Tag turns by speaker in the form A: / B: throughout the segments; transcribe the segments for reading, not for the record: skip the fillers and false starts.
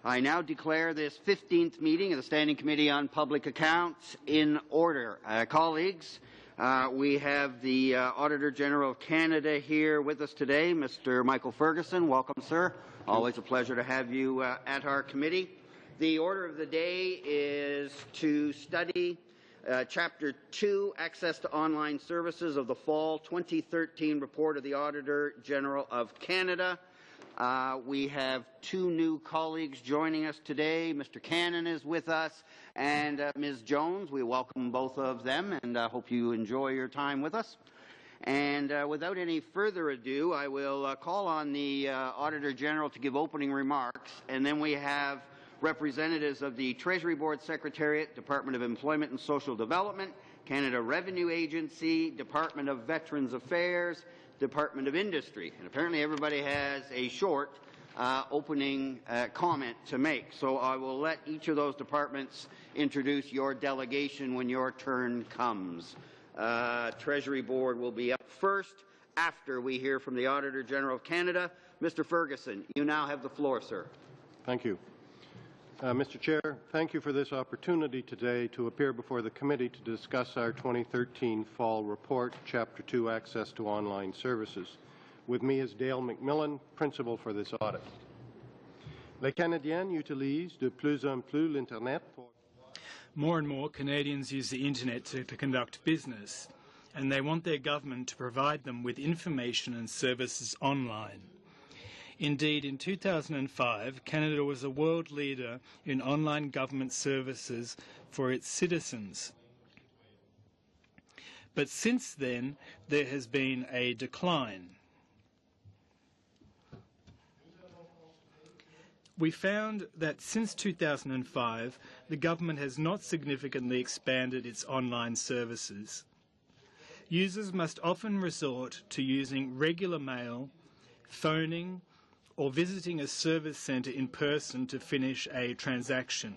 A: I now declare this 15th meeting of the Standing Committee on Public Accounts in order. Colleagues, we have the Auditor General of Canada here with us today, Mr. Michael Ferguson. Welcome, sir. Always a pleasure to have you at our committee. The order of the day is to study Chapter 2, Access to Online Services of the Fall 2013 Report of the Auditor General of Canada. We have two new colleagues joining us today. Mr. Cannon is with us, and Ms. Jones. We welcome both of them, and hope you enjoy your time with us. And without any further ado, I will call on the Auditor General to give opening remarks, and then we have representatives of the Treasury Board Secretariat, Department of Employment and Social Development, Canada Revenue Agency, Department of Veterans Affairs, Department of Industry. And apparently everybody has a short opening comment to make. So I will let each of those departments introduce your delegation when your turn comes. Treasury Board will be up first after we hear from the Auditor General of Canada. Mr. Ferguson, you now have the floor, sir.
B: Thank you. Mr. Chair, thank you for this opportunity today to appear before the committee to discuss our 2013 Fall Report, Chapter 2, Access to Online Services. With me is Dale McMillan, Principal for this audit. Les Canadiens utilisent de plus en plus l'Internet pour...
C: More and more Canadians use the Internet to conduct business, and they want their government to provide them with information and services online. Indeed, in 2005, Canada was a world leader in online government services for its citizens. But since then, there has been a decline. We found that since 2005, the government has not significantly expanded its online services. Users must often resort to using regular mail, phoning, or visiting a service centre in person to finish a transaction.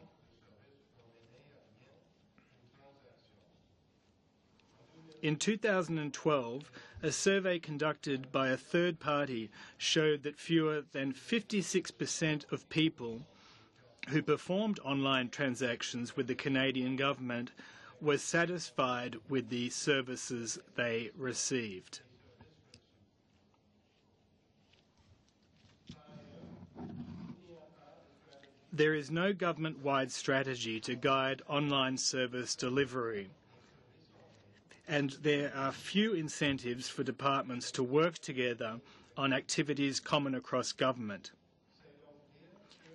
C: In 2012, a survey conducted by a third party showed that fewer than 56% of people who performed online transactions with the Canadian government were satisfied with the services they received. There is no government-wide strategy to guide online service delivery, and there are few incentives for departments to work together on activities common across government.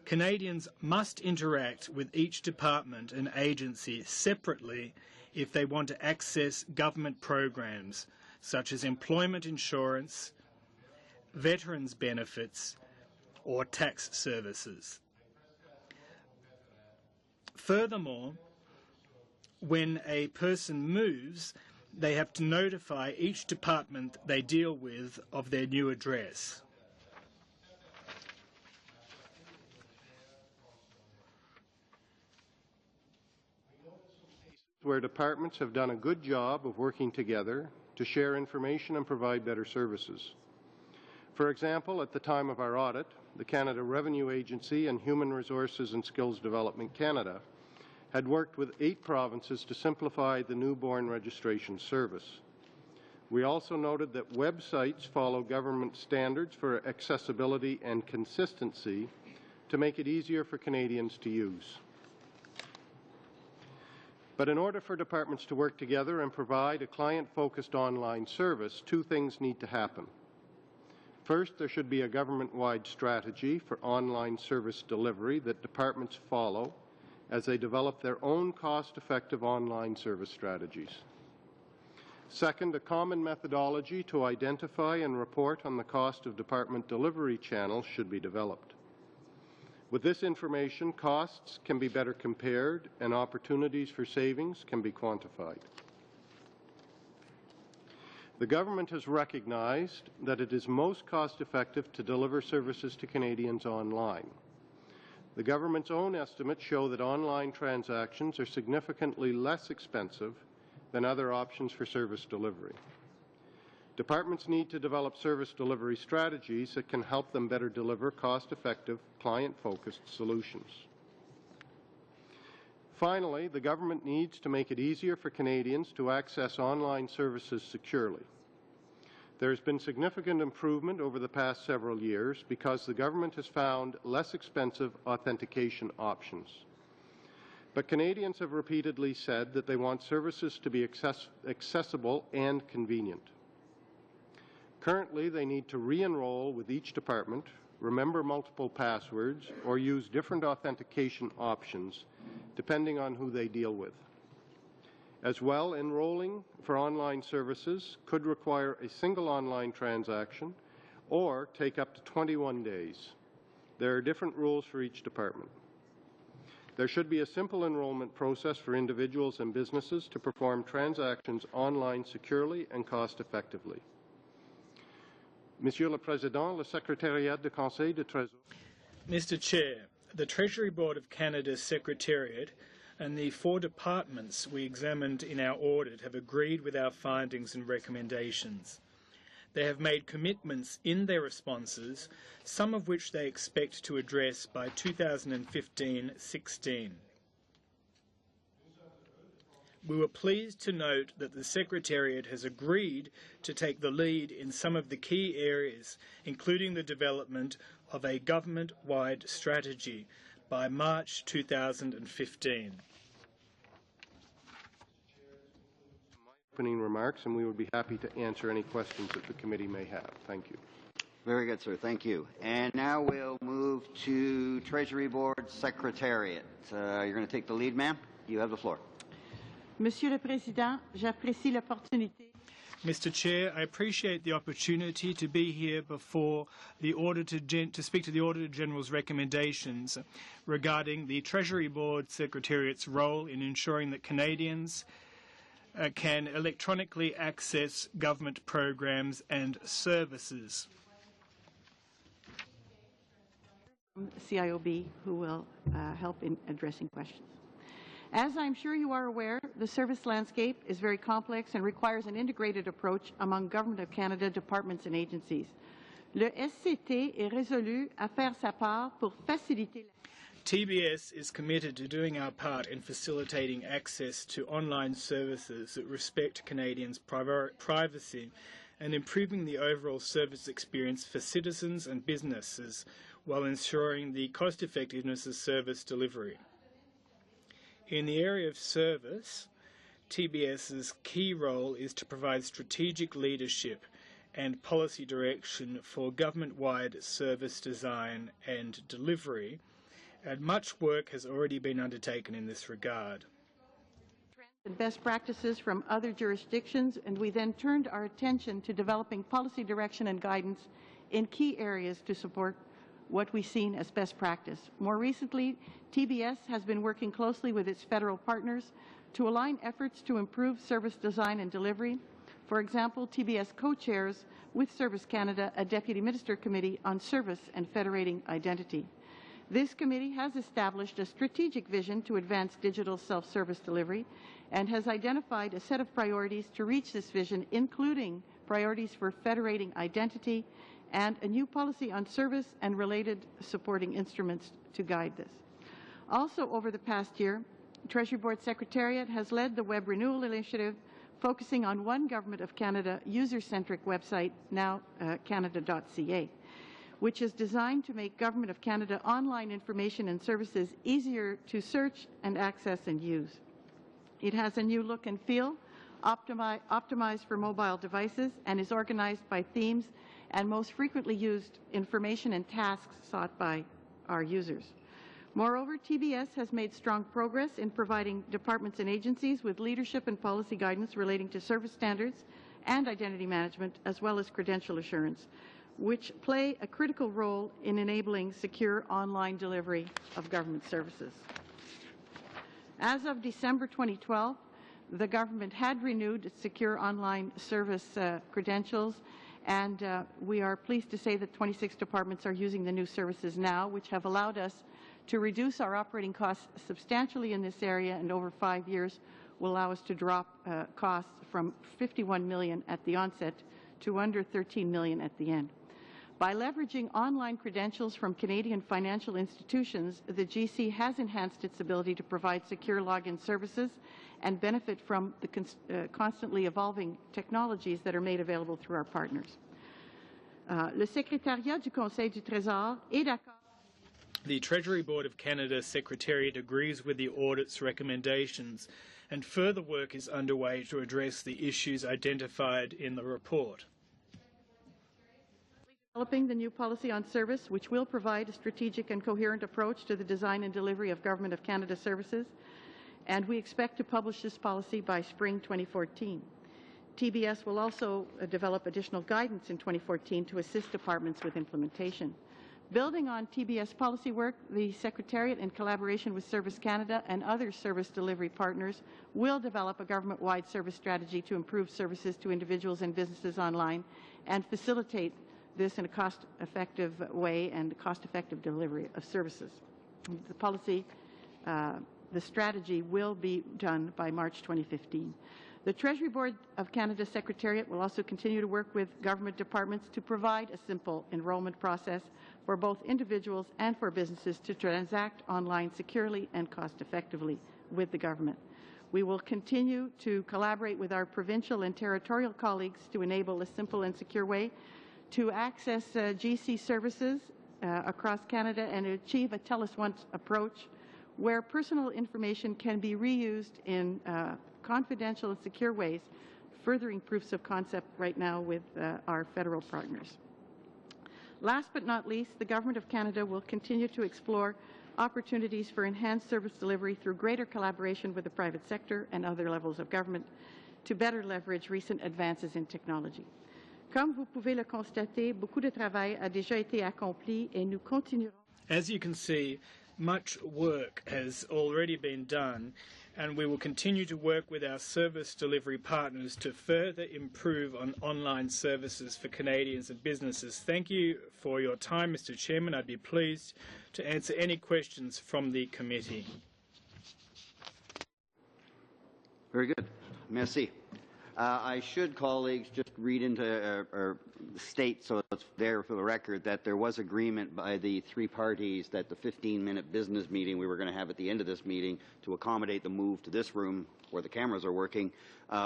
C: Canadians must interact with each department and agency separately if they want to access government programs such as employment insurance, veterans benefits, or tax services. Furthermore, when a person moves, they have to notify each department they deal with of their new address.
B: Where departments have done a good job of working together to share information and provide better services. For example, at the time of our audit, the Canada Revenue Agency and Human Resources and Skills Development Canada had worked with 8 provinces to simplify the newborn registration service. We also noted that websites follow government standards for accessibility and consistency to make it easier for Canadians to use. But in order for departments to work together and provide a client-focused online service, 2 things need to happen. First, there should be a government-wide strategy for online service delivery that departments follow as they develop their own cost-effective online service strategies. Second, a common methodology to identify and report on the cost of department delivery channels should be developed. With this information, costs can be better compared and opportunities for savings can be quantified. The government has recognized that it is most cost-effective to deliver services to Canadians online. The government's own estimates show that online transactions are significantly less expensive than other options for service delivery. Departments need to develop service delivery strategies that can help them better deliver cost-effective, client-focused solutions. Finally, the government needs to make it easier for Canadians to access online services securely. There has been significant improvement over the past several years because the government has found less expensive authentication options. But Canadians have repeatedly said that they want services to be accessible and convenient. Currently, they need to re-enroll with each department, remember multiple passwords, or use different authentication options depending on who they deal with. As well, enrolling for online services could require a single online transaction or take up to 21 days. There are different rules for each department. There should be a simple enrollment process for individuals and businesses to perform transactions online securely and cost-effectively. Monsieur le Président, le Secrétariat de Conseil de Trésor.
C: Mr. Chair, the Treasury Board of Canada's Secretariat and the 4 departments we examined in our audit have agreed with our findings and recommendations. They have made commitments in their responses, some of which they expect to address by 2015-16. We were pleased to note that the Secretariat has agreed to take the lead in some of the key areas, including the development of a government-wide strategy by March 2015.
B: Opening remarks, and we would be happy to answer any questions that the committee may have. Thank you.
A: Very good, sir. Thank you. And now we'll move to Treasury Board Secretariat. You're going to take the lead, ma'am. You have the floor.
D: Monsieur le Président, j'apprécie l'opportunité.
C: Mr. Chair, I appreciate the opportunity to be here before the to speak to the Auditor General's recommendations regarding the Treasury Board Secretariat's role in ensuring that Canadians can electronically access government programs and services.
D: CIOB, who will help in addressing questions. As I'm sure you are aware, the service landscape is very complex and requires an integrated approach among Government of Canada departments and agencies. Le SCT est résolu à faire sa part pour faciliter
C: TBS is committed to doing our part in facilitating access to online services that respect Canadians' privacy and improving the overall service experience for citizens and businesses while ensuring the cost-effectiveness of service delivery. In the area of service, TBS's key role is to provide strategic leadership and policy direction for government-wide service design and delivery, and much work has already been undertaken in this regard.
D: And best practices from other jurisdictions, and we then turned our attention to developing policy direction and guidance in key areas to support what we've seen as best practice. More recently, TBS has been working closely with its federal partners to align efforts to improve service design and delivery. For example, TBS co-chairs with Service Canada a Deputy Minister Committee on Service and Federating Identity. This committee has established a strategic vision to advance digital self-service delivery and has identified a set of priorities to reach this vision, including priorities for federating identity and a new policy on service and related supporting instruments to guide this. Also, over the past year, Treasury Board Secretariat has led the Web Renewal Initiative, focusing on one Government of Canada user-centric website, now canada.ca. which is designed to make Government of Canada online information and services easier to search and access and use. It has a new look and feel, optimized for mobile devices, and is organized by themes and most frequently used information and tasks sought by our users. Moreover, TBS has made strong progress in providing departments and agencies with leadership and policy guidance relating to service standards and identity management, as well as credential assurance, which play a critical role in enabling secure online delivery of government services. As of December 2012, the government had renewed its secure online service credentials, and we are pleased to say that 26 departments are using the new services now, which have allowed us to reduce our operating costs substantially in this area, and over 5 years will allow us to drop costs from $51 million at the onset to under $13 million at the end. By leveraging online credentials from Canadian financial institutions, the GC has enhanced its ability to provide secure login services and benefit from the constantly evolving technologies that are made available through our partners. Le Secrétariat du Conseil du Trésor est d'accord.
C: The Treasury Board of Canada Secretariat agrees with the audit's recommendations, and further work is underway to address the issues identified in the report.
D: Developing the new policy on service, which will provide a strategic and coherent approach to the design and delivery of Government of Canada services, and we expect to publish this policy by spring 2014. TBS will also develop additional guidance in 2014 to assist departments with implementation. Building on TBS policy work, the Secretariat, in collaboration with Service Canada and other service delivery partners, will develop a government-wide service strategy to improve services to individuals and businesses online and facilitate this in a cost-effective way and cost-effective delivery of services. The policy, the strategy will be done by March 2015. The Treasury Board of Canada Secretariat will also continue to work with government departments to provide a simple enrollment process for both individuals and for businesses to transact online securely and cost-effectively with the government. We will continue to collaborate with our provincial and territorial colleagues to enable a simple and secure way to access GC services across Canada and to achieve a tell us once approach where personal information can be reused in confidential and secure ways, furthering proofs of concept right now with our federal partners. Last but not least, the Government of Canada will continue to explore opportunities for enhanced service delivery through greater collaboration with the private sector and other levels of government to better leverage recent advances in technology. Comme vous pouvez le constater, beaucoup de travail a déjà été accompli et nous continuerons.
C: As you can see, much work has already been done, and we will continue to work with our service delivery partners to further improve on online services for Canadians and businesses. Thank you for your time, Mr. Chairman. I'd be pleased to answer any questions from the committee.
A: Very good. Merci. I should, colleagues, just read into or state so it's there for the record that there was agreement by the three parties that the 15-minute business meeting we were going to have at the end of this meeting to accommodate the move to this room where the cameras are working,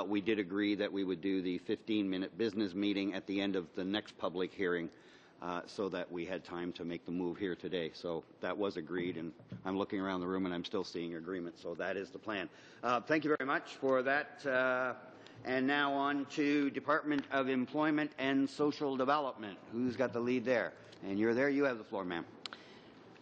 A: we did agree that we would do the 15-minute business meeting at the end of the next public hearing so that we had time to make the move here today. So that was agreed, and I'm looking around the room and I'm still seeing agreement, so that is the plan. Thank you very much for that. And now on to Department of Employment and Social Development. Who's got the lead there? And you're there. You have the floor, ma'am.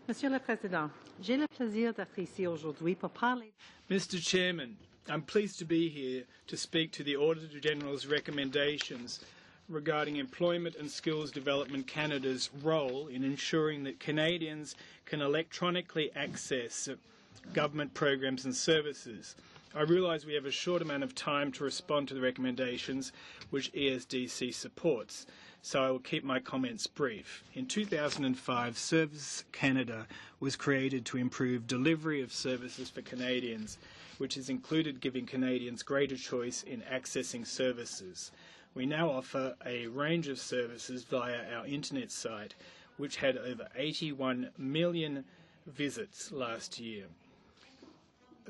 E: Monsieur le Président, j'ai le plaisir d'être ici aujourd'hui pour parler.
C: Mr. Chairman, I'm pleased to be here to speak to the Auditor General's recommendations regarding Employment and Skills Development Canada's role in ensuring that Canadians can electronically access government programs and services. I realise we have a short amount of time to respond to the recommendations which ESDC supports, so I will keep my comments brief. In 2005, Service Canada was created to improve delivery of services for Canadians, which has included giving Canadians greater choice in accessing services. We now offer a range of services via our internet site, which had over 81 million visits last year,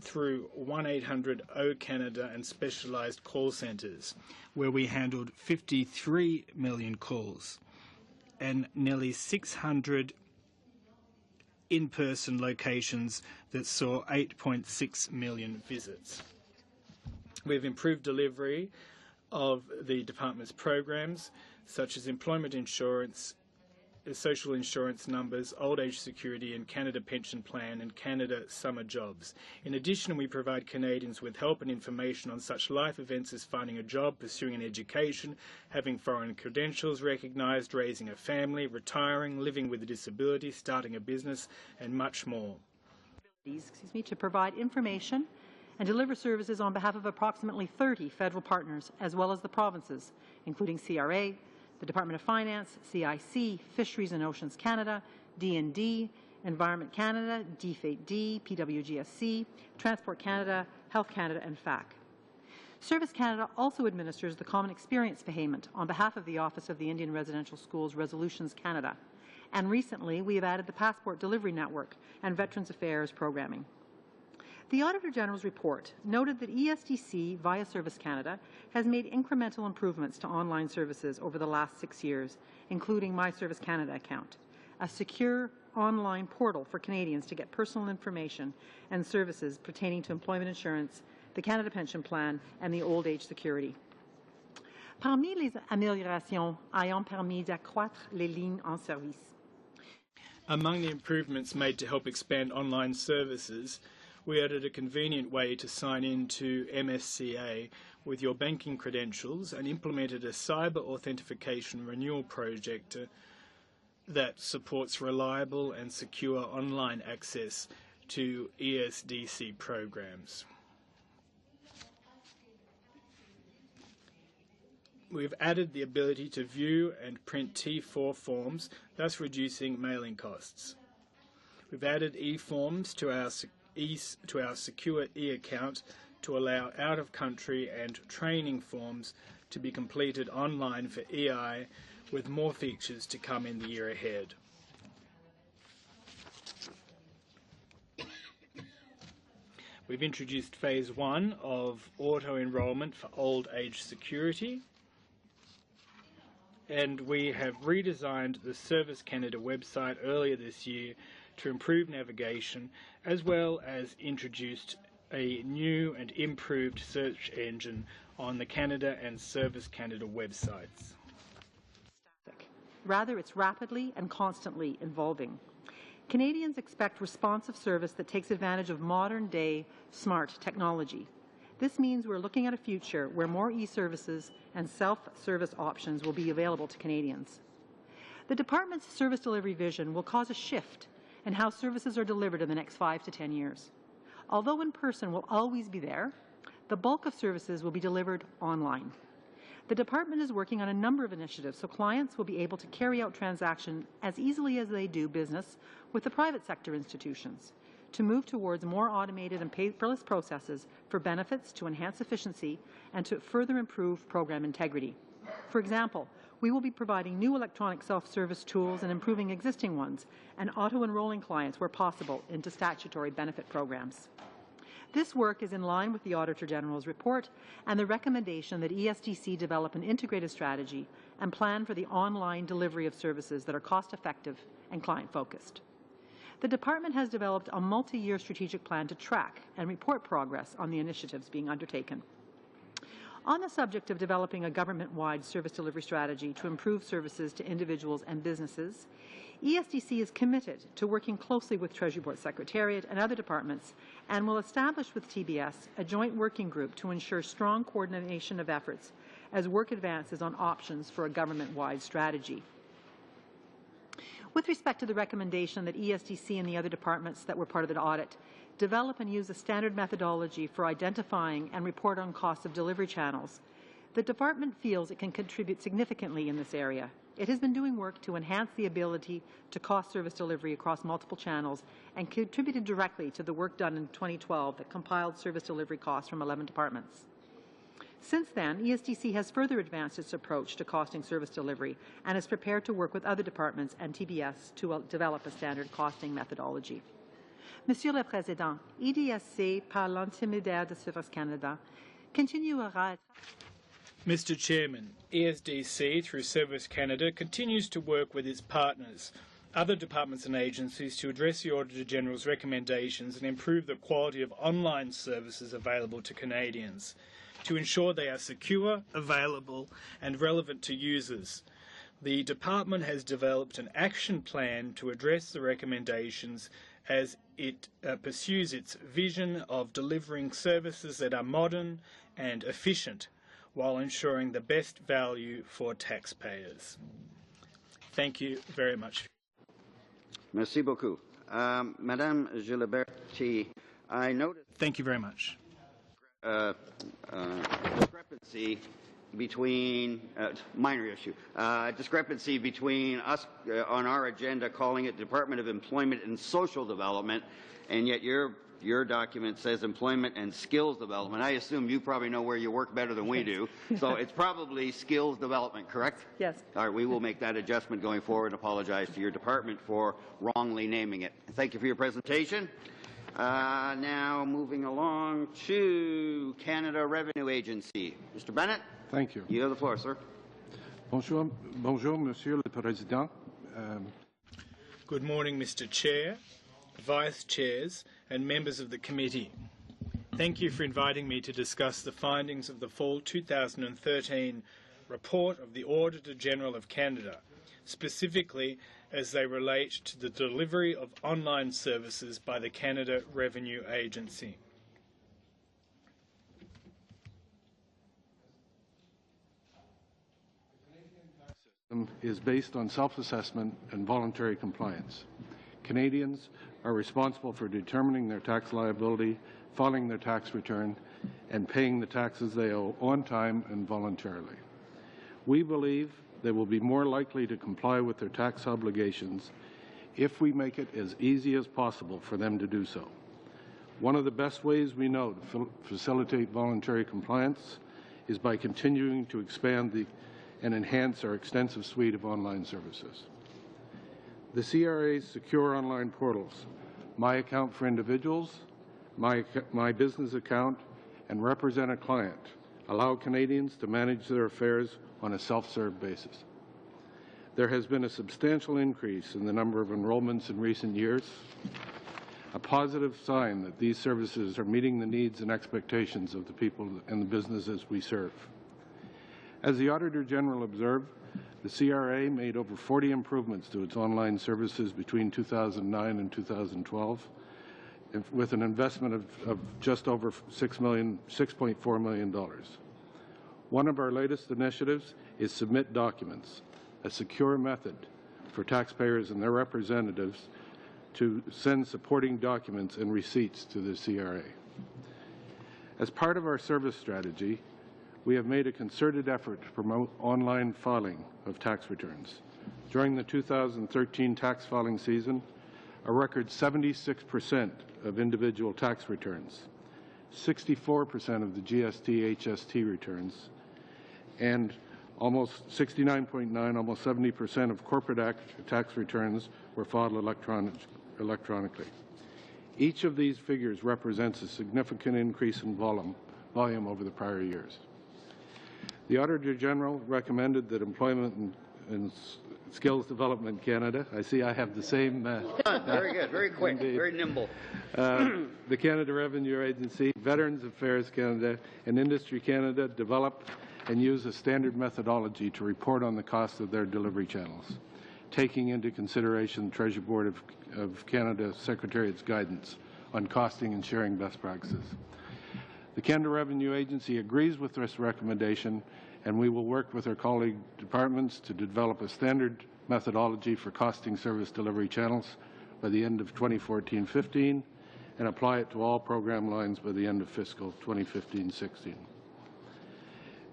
C: through 1-800-O-Canada and specialised call centres, where we handled 53 million calls and nearly 600 in-person locations that saw 8.6 million visits. We've improved delivery of the department's programs, such as employment insurance, social insurance numbers, old age security and Canada Pension Plan and Canada Summer Jobs. In addition, we provide Canadians with help and information on such life events as finding a job, pursuing an education, having foreign credentials recognised, raising a family, retiring, living with a disability, starting a business, and much more.
E: To provide information and deliver services on behalf of approximately 30 federal partners, as well as the provinces, including CRA, the Department of Finance, CIC, Fisheries and Oceans Canada, D&D, Environment Canada, DFAT-D, PWGSC, Transport Canada, Health Canada, and FAC. Service Canada also administers the Common Experience payment on behalf of the Office of the Indian Residential Schools Resolutions Canada. And recently, we have added the Passport Delivery Network and Veterans Affairs programming. The Auditor General's report noted that ESDC, via Service Canada, has made incremental improvements to online services over the last 6 years, including My Service Canada account, a secure online portal for Canadians to get personal information and services pertaining to employment insurance, the Canada Pension Plan, and the Old Age Security. Parmi les améliorations ayant permis d'accroître les lignes en service.
C: Among the improvements made to help expand online services, we added a convenient way to sign in to MSCA with your banking credentials and implemented a cyber authentication renewal project that supports reliable and secure online access to ESDC programs. We've added the ability to view and print T4 forms, thus reducing mailing costs. We've added e-forms to our secure e-account to allow out-of-country and training forms to be completed online for EI, with more features to come in the year ahead. We've introduced phase 1 of auto-enrolment for old age security, and we have redesigned the Service Canada website earlier this year to improve navigation, as well as introduced a new and improved search engine on the Canada and Service Canada websites.
E: Rather, it's rapidly and constantly evolving. Canadians expect responsive service that takes advantage of modern-day smart technology. This means we're looking at a future where more e-services and self-service options will be available to Canadians. The Department's service delivery vision will cause a shift in how services are delivered in the next 5 to 10 years. Although in-person will always be there, the bulk of services will be delivered online. The Department is working on a number of initiatives so clients will be able to carry out transactions as easily as they do business with the private sector institutions, to move towards more automated and paperless processes for benefits to enhance efficiency and to further improve program integrity. For example, we will be providing new electronic self-service tools and improving existing ones, and auto-enrolling clients where possible into statutory benefit programs. This work is in line with the Auditor General's report and the recommendation that ESDC develop an integrated strategy and plan for the online delivery of services that are cost-effective and client-focused. The Department has developed a multi-year strategic plan to track and report progress on the initiatives being undertaken. On the subject of developing a government-wide service delivery strategy to improve services to individuals and businesses, ESDC is committed to working closely with Treasury Board Secretariat and other departments and will establish with TBS a joint working group to ensure strong coordination of efforts as work advances on options for a government-wide strategy. With respect to the recommendation that ESDC and the other departments that were part of the audit develop and use a standard methodology for identifying and report on costs of delivery channels, the Department feels it can contribute significantly in this area. It has been doing work to enhance the ability to cost service delivery across multiple channels and contributed directly to the work done in 2012 that compiled service delivery costs from 11 departments. Since then, ESDC has further advanced its approach to costing service delivery and is prepared to work with other departments and TBS to develop a standard costing methodology. Monsieur le Président, EDSC, par l'intermédiaire de Service Canada, continuera.
C: Mr. Chairman, ESDC, through Service Canada, continues to work with its partners, other departments and agencies, to address the Auditor General's recommendations and improve the quality of online services available to Canadians, to ensure they are secure, available and relevant to users. The Department has developed an action plan to address the recommendations as it pursues its vision of delivering services that are modern and efficient while ensuring the best value for taxpayers. Thank you very much.
A: Merci beaucoup. Madame Giliberti, I noticed
C: Thank you very much.
A: Discrepancy between minor issue discrepancy between us on our agenda calling it Department of Employment and Social Development, and yet your Your document says employment and skills development. I assume you probably know where you work better than we do. So it's probably skills development, correct?
E: Yes.
A: All right, we will make that adjustment going forward and apologize to your department for wrongly naming it. Thank you for your presentation. Now moving along to Canada Revenue Agency. Mr. Bennett?
B: Thank you.
A: You have the floor, sir.
B: Bonjour, Monsieur le Président.
C: Good morning, Mr. Chair, Vice Chairs and members of the committee. Thank you for inviting me to discuss the findings of the Fall 2013 report of the Auditor General of Canada, specifically as they relate to the delivery of online services by the Canada Revenue Agency.
B: Is based on self-assessment and voluntary compliance. Canadians are responsible for determining their tax liability, filing their tax return, and paying the taxes they owe on time and voluntarily. We believe they will be more likely to comply with their tax obligations if we make it as easy as possible for them to do so. One of the best ways we know to facilitate voluntary compliance is by continuing to expand and enhance our extensive suite of online services. The CRA's secure online portals, My Account for Individuals, My Business Account, and Represent a Client allow Canadians to manage their affairs on a self-serve basis. There has been a substantial increase in the number of enrollments in recent years, a positive sign that these services are meeting the needs and expectations of the people and the businesses we serve. As the Auditor General observed, the CRA made over 40 improvements to its online services between 2009 and 2012, with an investment of just over $6.4 million. One of our latest initiatives is Submit Documents, a secure method for taxpayers and their representatives to send supporting documents and receipts to the CRA. As part of our service strategy, we have made a concerted effort to promote online filing of tax returns. During the 2013 tax filing season, a record 76% of individual tax returns, 64% of the GST-HST returns, and almost 69.9%, almost 70% of corporate tax returns were filed electronically. Each of these figures represents a significant increase in volume over the prior years. The Auditor General recommended that Employment and Skills Development Canada, I see I have the same...
A: Very good, very quick, indeed. Very nimble.
B: The Canada Revenue Agency, Veterans Affairs Canada, and Industry Canada develop and use a standard methodology to report on the cost of their delivery channels, taking into consideration the Treasury Board of Canada Secretariat's guidance on costing and sharing best practices. The Canada Revenue Agency agrees with this recommendation, and we will work with our colleague departments to develop a standard methodology for costing service delivery channels by the end of 2014-15 and apply it to all program lines by the end of fiscal 2015-16.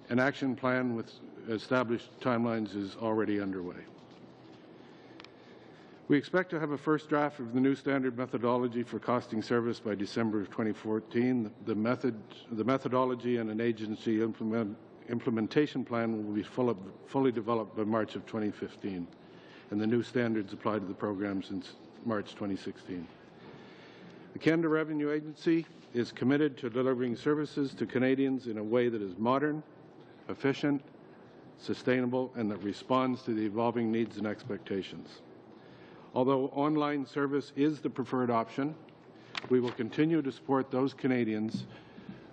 B: An action plan with established timelines is already underway. We expect to have a first draft of the new standard methodology for costing service by December of 2014. The methodology and an agency implementation plan will be fully developed by March of 2015, and the new standards apply to the program since March 2016. The Canada Revenue Agency is committed to delivering services to Canadians in a way that is modern, efficient, sustainable, and that responds to the evolving needs and expectations. Although online service is the preferred option, we will continue to support those Canadians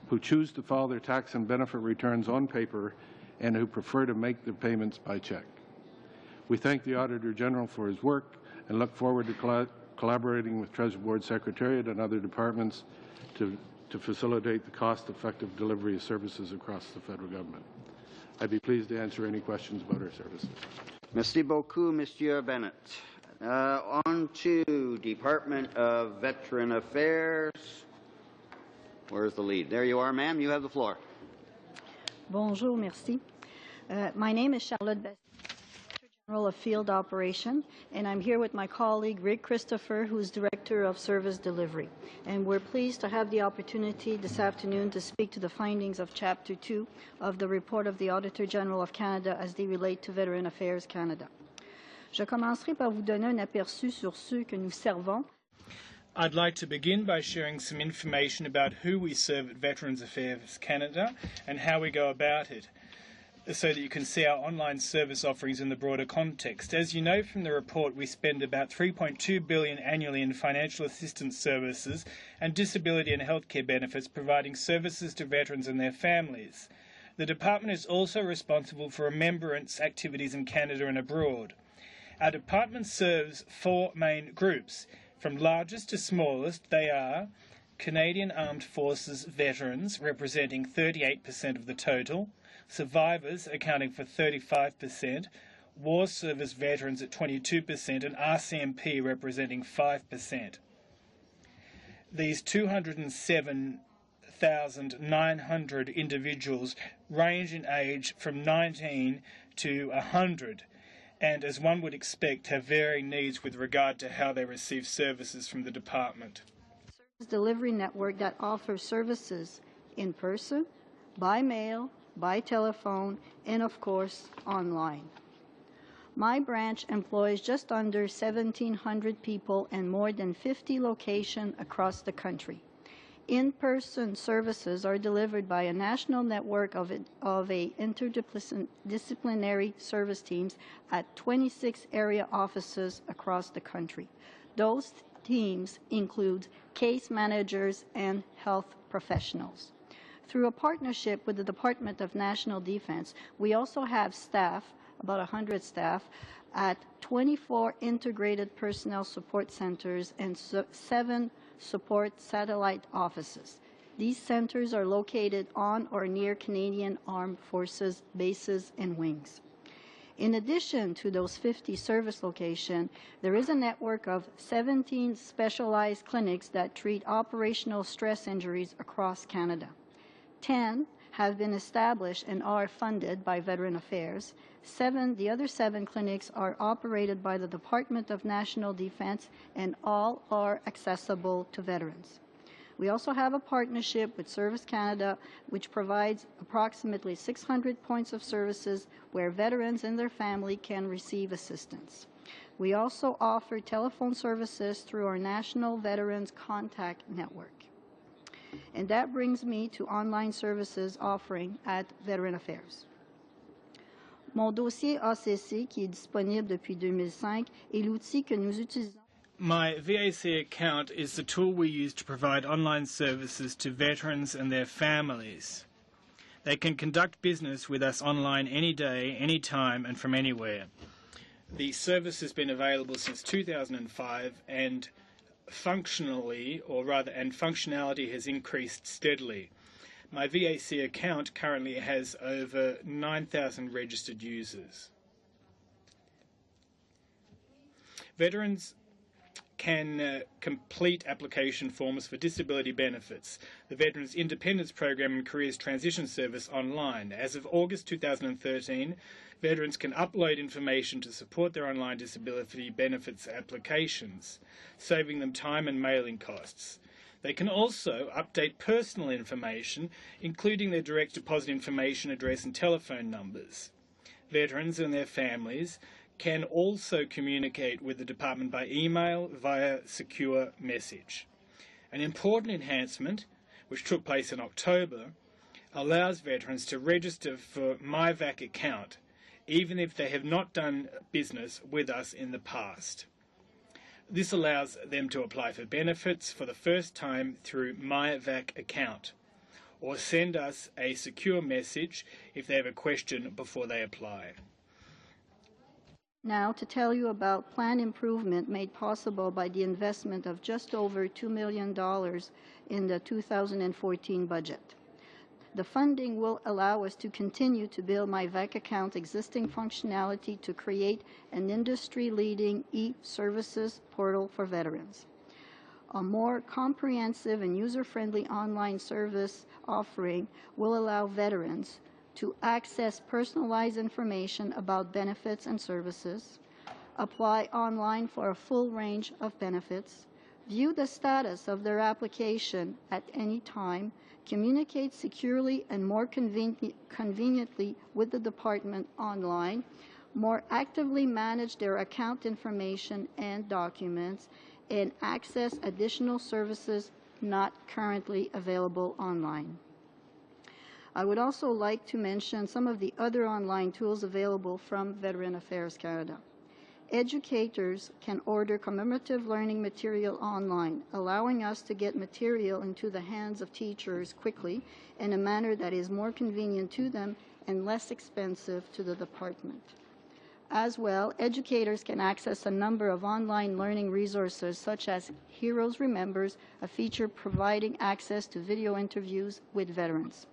B: who choose to file their tax and benefit returns on paper and who prefer to make their payments by check. We thank the Auditor General for his work and look forward to collaborating with Treasury Board Secretariat and other departments to facilitate the cost-effective delivery of services across the federal government. I'd be pleased to answer any questions about our services.
A: Merci beaucoup, Monsieur Bennett. On to Department of Veteran Affairs. Where's the lead? There you are, ma'am. You have the floor.
F: Bonjour, merci. My name is Charlotte Bastien. of Field Operation, and I'm here with my colleague Rick Christopher, who's Director of Service Delivery. And we're pleased to have the opportunity this afternoon to speak to the findings of Chapter 2 of the report of the Auditor General of Canada as they relate to Veteran Affairs Canada. Je commencerai par vous donner un aperçu sur ceux que nous servons.
C: I'd like to begin by sharing some information about who we serve at Veterans Affairs Canada and how we go about it, so that you can see our online service offerings in the broader context. As you know from the report, we spend about $3.2 billion annually in financial assistance services and disability and healthcare benefits, providing services to veterans and their families. The department is also responsible for remembrance activities in Canada and abroad. Our department serves four main groups. From largest to smallest, they are Canadian Armed Forces veterans, representing 38% of the total, survivors accounting for 35%, war service veterans at 22%, and RCMP representing 5%. These 207,900 individuals range in age from 19 to 100, and as one would expect, have varying needs with regard to how they receive services from the department.
F: Service delivery network that offers services in person, by mail, by telephone, and of course, online. My branch employs just under 1,700 people and more than 50 locations across the country. In-person services are delivered by a national network of interdisciplinary service teams at 26 area offices across the country. Those teams include case managers and health professionals. Through a partnership with the Department of National Defense, we also have staff, about 100 staff, at 24 integrated personnel support centers and 7 support satellite offices. These centers are located on or near Canadian Armed Forces bases and wings. In addition to those 50 service locations, there is a network of 17 specialized clinics that treat operational stress injuries across Canada. 10 have been established and are funded by Veteran Affairs. The other 7 clinics are operated by the Department of National Defense, and all are accessible to veterans. We also have a partnership with Service Canada, which provides approximately 600 points of services where veterans and their family can receive assistance. We also offer telephone services through our National Veterans Contact Network. And that brings me to online services offering at Veteran Affairs. Mon dossier ACC, qui est disponible depuis 2005, est l'outil que nous utilisons.
C: My VAC account is the tool we use to provide online services to veterans and their families. They can conduct business with us online any day, any time, and from anywhere. The service has been available since 2005 and functionality has increased steadily. My VAC account currently has over 9,000 registered users. Veterans can complete application forms for disability benefits, the Veterans Independence Program and Careers Transition Service online. As of August 2013, veterans can upload information to support their online disability benefits applications, saving them time and mailing costs. They can also update personal information, including their direct deposit information, address and telephone numbers. Veterans and their families can also communicate with the department by email via secure message. An important enhancement, which took place in October, allows veterans to register for My VAC account, even if they have not done business with us in the past. This allows them to apply for benefits for the first time through My VAC account, or send us a secure message if they have a question before they apply.
F: Now to tell you about plan improvement made possible by the investment of just over $2 million in the 2014 budget. The funding will allow us to continue to build My VAC account existing functionality to create an industry-leading e-services portal for veterans. A more comprehensive and user-friendly online service offering will allow veterans to access personalized information about benefits and services, apply online for a full range of benefits, view the status of their application at any time, communicate securely and more conveniently with the department online, more actively manage their account information and documents, and access additional services not currently available online. I would also like to mention some of the other online tools available from Veteran Affairs Canada. Educators can order commemorative learning material online, allowing us to get material into the hands of teachers quickly in a manner that is more convenient to them and less expensive to the department. As well, educators can access a number of online learning resources such as Heroes Remembers, a feature providing access to video interviews with veterans.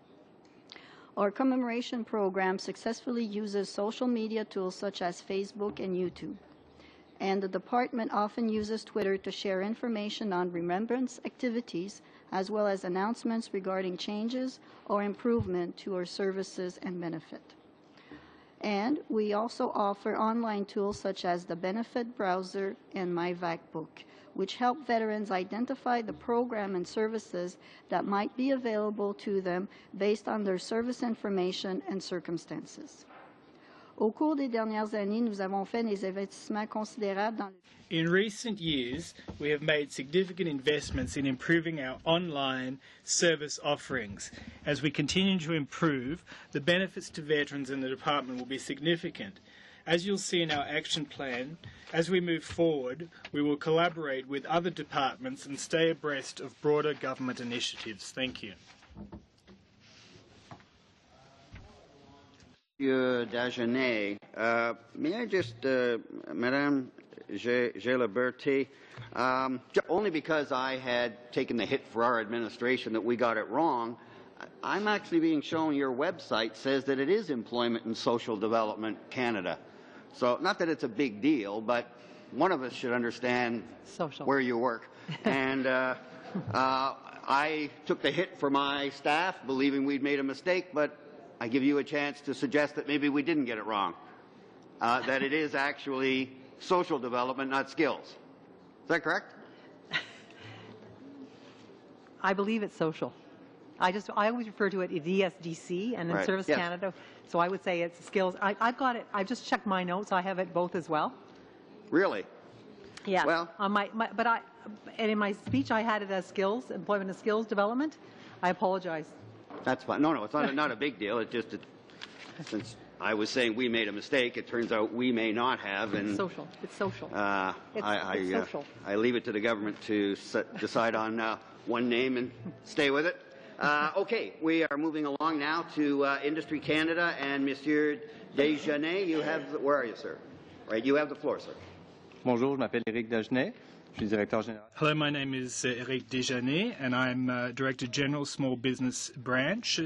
F: Our commemoration program successfully uses social media tools such as Facebook and YouTube. And the department often uses Twitter to share information on remembrance activities as well as announcements regarding changes or improvement to our services and benefit. And we also offer online tools such as the Benefit Browser and MyVac Book, which help veterans identify the program and services that might be available to them based on their service information and circumstances. Au cours des dernières années, nous avons fait des investissements considérables dans
C: In recent years, we have made significant investments in improving our online service offerings. As we continue to improve, the benefits to veterans in the department will be significant. As you'll see in our action plan, as we move forward, we will collaborate with other departments and stay abreast of broader government initiatives. Thank you.
A: Monsieur Dagenet, may I just, Madame Gilberti, only because I had taken the hit for our administration that we got it wrong, I'm actually being shown your website says that it is Employment and Social Development Canada. So not that it's a big deal, but one of us should understand where you work. And I took the hit for my staff, believing we'd made a mistake, but I give you a chance to suggest that maybe we didn't get it wrong, that it is actually social development, not skills. Is that correct?
E: I believe it's social. I always refer to it as ESDC and then
A: Right.
E: Service
A: Yes.
E: Canada. So I would say it's skills. I've got it. I've just checked my notes. I have it both as well.
A: Really?
E: Yeah.
A: Well-
E: On and in my speech I had it as skills, employment and skills development. I apologize.
A: That's fine. No, it's not a big deal. It's just that since I was saying we made a mistake, it turns out we may not have. And
E: It's social. It's social.
A: It's
E: social.
A: I leave it to the government to decide on one name and stay with it. Okay, we are moving along now to Industry Canada, and Monsieur Desjardins, where are you, sir? Right, you have the floor, sir.
G: Bonjour, je m'appelle Éric Dagenet. Je suis directeur général.
C: Hello, my name is Éric Desjardins, and I'm Director General, Small Business Branch,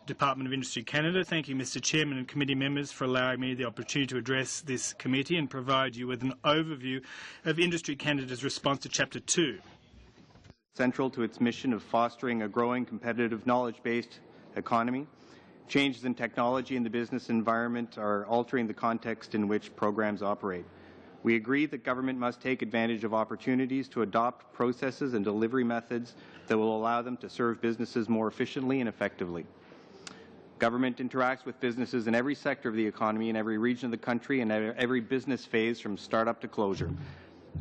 C: Department of Industry Canada. Thank you, Mr. Chairman and committee members, for allowing me the opportunity to address this committee and provide you with an overview of Industry Canada's response to Chapter 2.
G: Central to its mission of fostering a growing, competitive, knowledge-based economy, changes in technology and the business environment are altering the context in which programs operate. We agree that government must take advantage of opportunities to adopt processes and delivery methods that will allow them to serve businesses more efficiently and effectively. Government interacts with businesses in every sector of the economy, in every region of the country, and every business phase from startup to closure.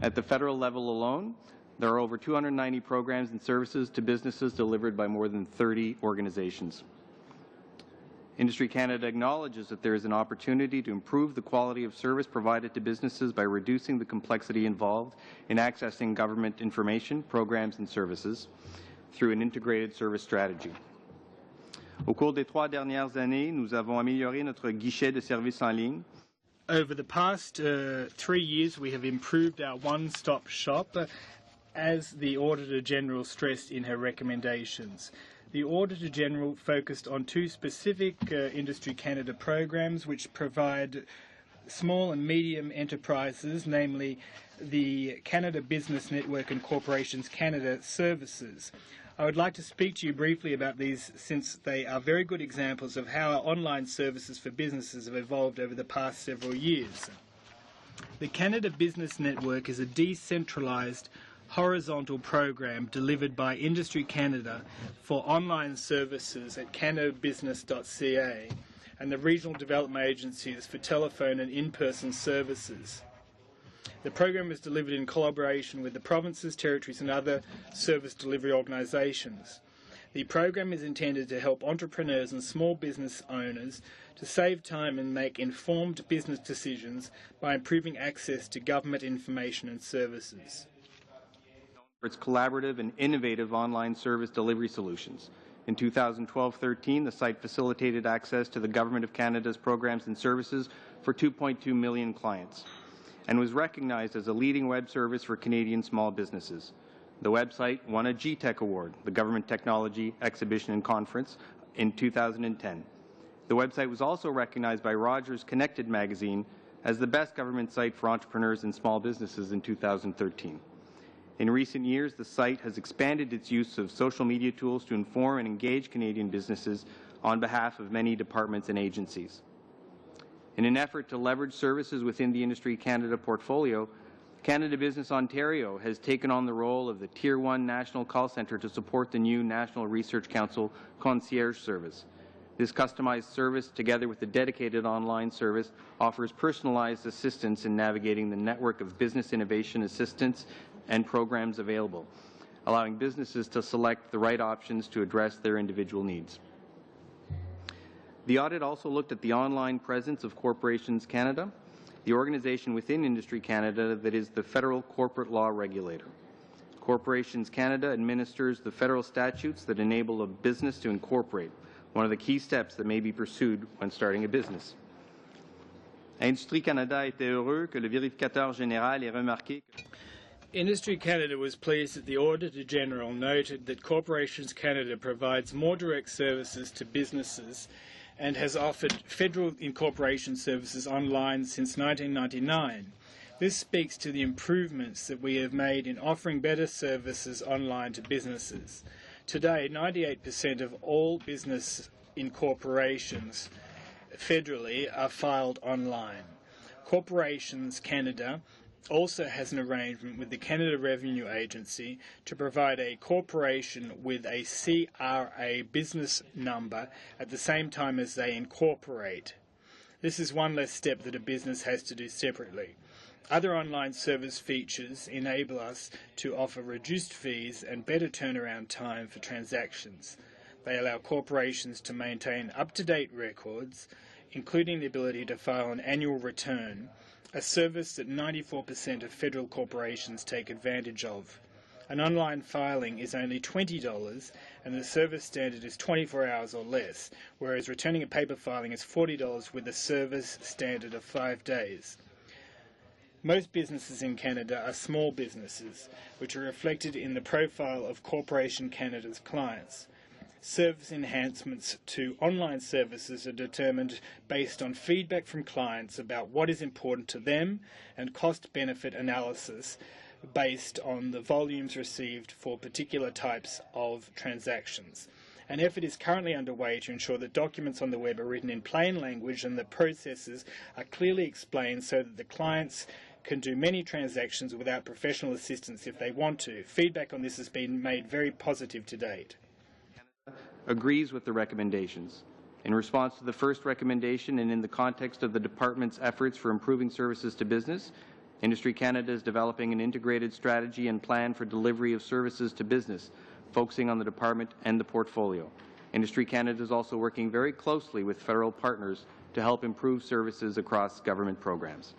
G: At the federal level alone, there are over 290 programs and services to businesses delivered by more than 30 organizations. Industry Canada acknowledges that there is an opportunity to improve the quality of service provided to businesses by reducing the complexity involved in accessing government information, programs and services through an integrated service strategy. Au cours des 3 dernières années, nous avons amélioré notre guichet de services en ligne.
C: Over the past 3 years, we have improved our one-stop shop, as the Auditor General stressed in her recommendations. The Auditor General focused on 2 specific Industry Canada programs which provide small and medium enterprises, namely the Canada Business Network and Corporations Canada services. I would like to speak to you briefly about these since they are very good examples of how our online services for businesses have evolved over the past several years. The Canada Business Network is a decentralised horizontal program delivered by Industry Canada for online services at canadabusiness.ca and the regional development agencies for telephone and in-person services. The program is delivered in collaboration with the provinces, territories and other service delivery organisations. The program is intended to help entrepreneurs and small business owners to save time and make informed business decisions by improving access to government information and services.
G: For its collaborative and innovative online service delivery solutions. In 2012-13, the site facilitated access to the Government of Canada's programs and services for 2.2 million clients and was recognized as a leading web service for Canadian small businesses. The website won a GTEC Award, the Government Technology Exhibition and Conference, in 2010. The website was also recognized by Rogers Connected magazine as the best government site for entrepreneurs and small businesses in 2013. In recent years, the site has expanded its use of social media tools to inform and engage Canadian businesses on behalf of many departments and agencies. In an effort to leverage services within the Industry Canada portfolio, Canada Business Ontario has taken on the role of the Tier 1 National Call Centre to support the new National Research Council Concierge Service. This customized service, together with the dedicated online service, offers personalized assistance in navigating the network of business innovation assistance and programs available, allowing businesses to select the right options to address their individual needs. The audit also looked at the online presence of Corporations Canada, the organization within Industry Canada that is the federal corporate law regulator. Corporations Canada administers the federal statutes that enable a business to incorporate, one of the key steps that may be pursued when starting a business. Industrie Canada était heureux que le vérificateur général ait remarqué que
C: Industry Canada was pleased that the Auditor General noted that Corporations Canada provides more direct services to businesses and has offered federal incorporation services online since 1999. This speaks to the improvements that we have made in offering better services online to businesses. Today, 98% of all business incorporations federally are filed online. Corporations Canada also has an arrangement with the Canada Revenue Agency to provide a corporation with a CRA business number at the same time as they incorporate. This is one less step that a business has to do separately. Other online service features enable us to offer reduced fees and better turnaround time for transactions. They allow corporations to maintain up-to-date records, including the ability to file an annual return, a service that 94% of federal corporations take advantage of. An online filing is only $20 and the service standard is 24 hours or less, whereas returning a paper filing is $40 with a service standard of 5 days. Most businesses in Canada are small businesses, which are reflected in the profile of Corporation Canada's clients. Service enhancements to online services are determined based on feedback from clients about what is important to them and cost-benefit analysis based on the volumes received for particular types of transactions. An effort is currently underway to ensure that documents on the web are written in plain language and that processes are clearly explained so that the clients can do many transactions without professional assistance if they want to. Feedback on this has been made very positive to date.
G: Agrees with the recommendations. In response to the first recommendation and in the context of the Department's efforts for improving services to business, Industry Canada is developing an integrated strategy and plan for delivery of services to business, focusing on the Department and the portfolio. Industry Canada is also working very closely with federal partners to help improve services across government programs.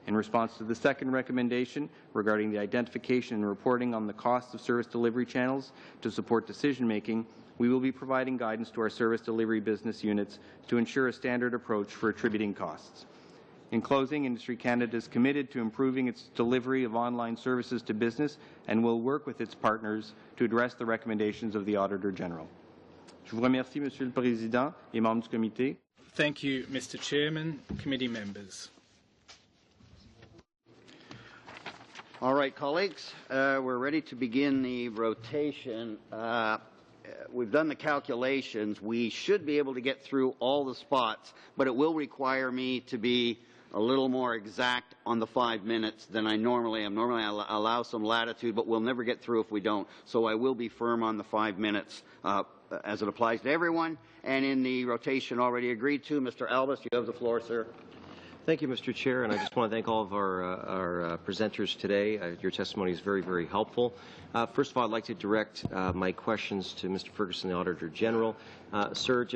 G: In response to the second recommendation regarding the identification and reporting on the costs of service delivery channels to support decision-making, we will be providing guidance to our service delivery business units to ensure a standard approach for attributing costs. In closing, Industry Canada is committed to improving its delivery of online services to business and will work with its partners to address the recommendations of the Auditor General. Je vous remercie, Monsieur le Président et membres du Comité.
C: Thank you, Mr. Chairman, committee members.
A: All right, colleagues, we're ready to begin the rotation. We've done the calculations. We should be able to get through all the spots, but it will require me to be a little more exact on the 5 minutes than I normally am. Normally I allow some latitude, but we'll never get through if we don't. So I will be firm on the 5 minutes as it applies to everyone. And in the rotation already agreed to, Mr. Albus, you have the floor, sir.
H: Thank you, Mr. Chair, and I just want to thank all of our presenters today. Your testimony is very, very helpful. First of all, I'd like to direct my questions to Mr. Ferguson, the Auditor General. Sir,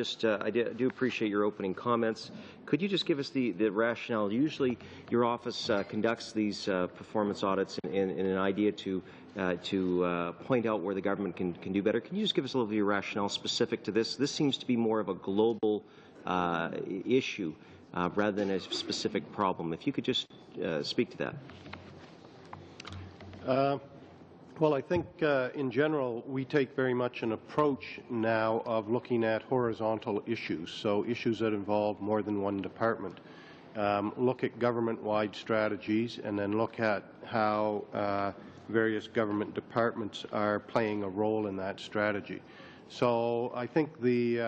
H: I do appreciate your opening comments. Could you just give us the rationale? Usually your office conducts these performance audits in an idea to point out where the government can do better. Can you just give us a little of your rationale specific to this? This seems to be more of a global issue rather than a specific problem. If you could just speak to that.
B: Well, I think in general we take very much an approach now of looking at horizontal issues, so issues that involve more than one department. Look at government-wide strategies and then look at how various government departments are playing a role in that strategy. So I think the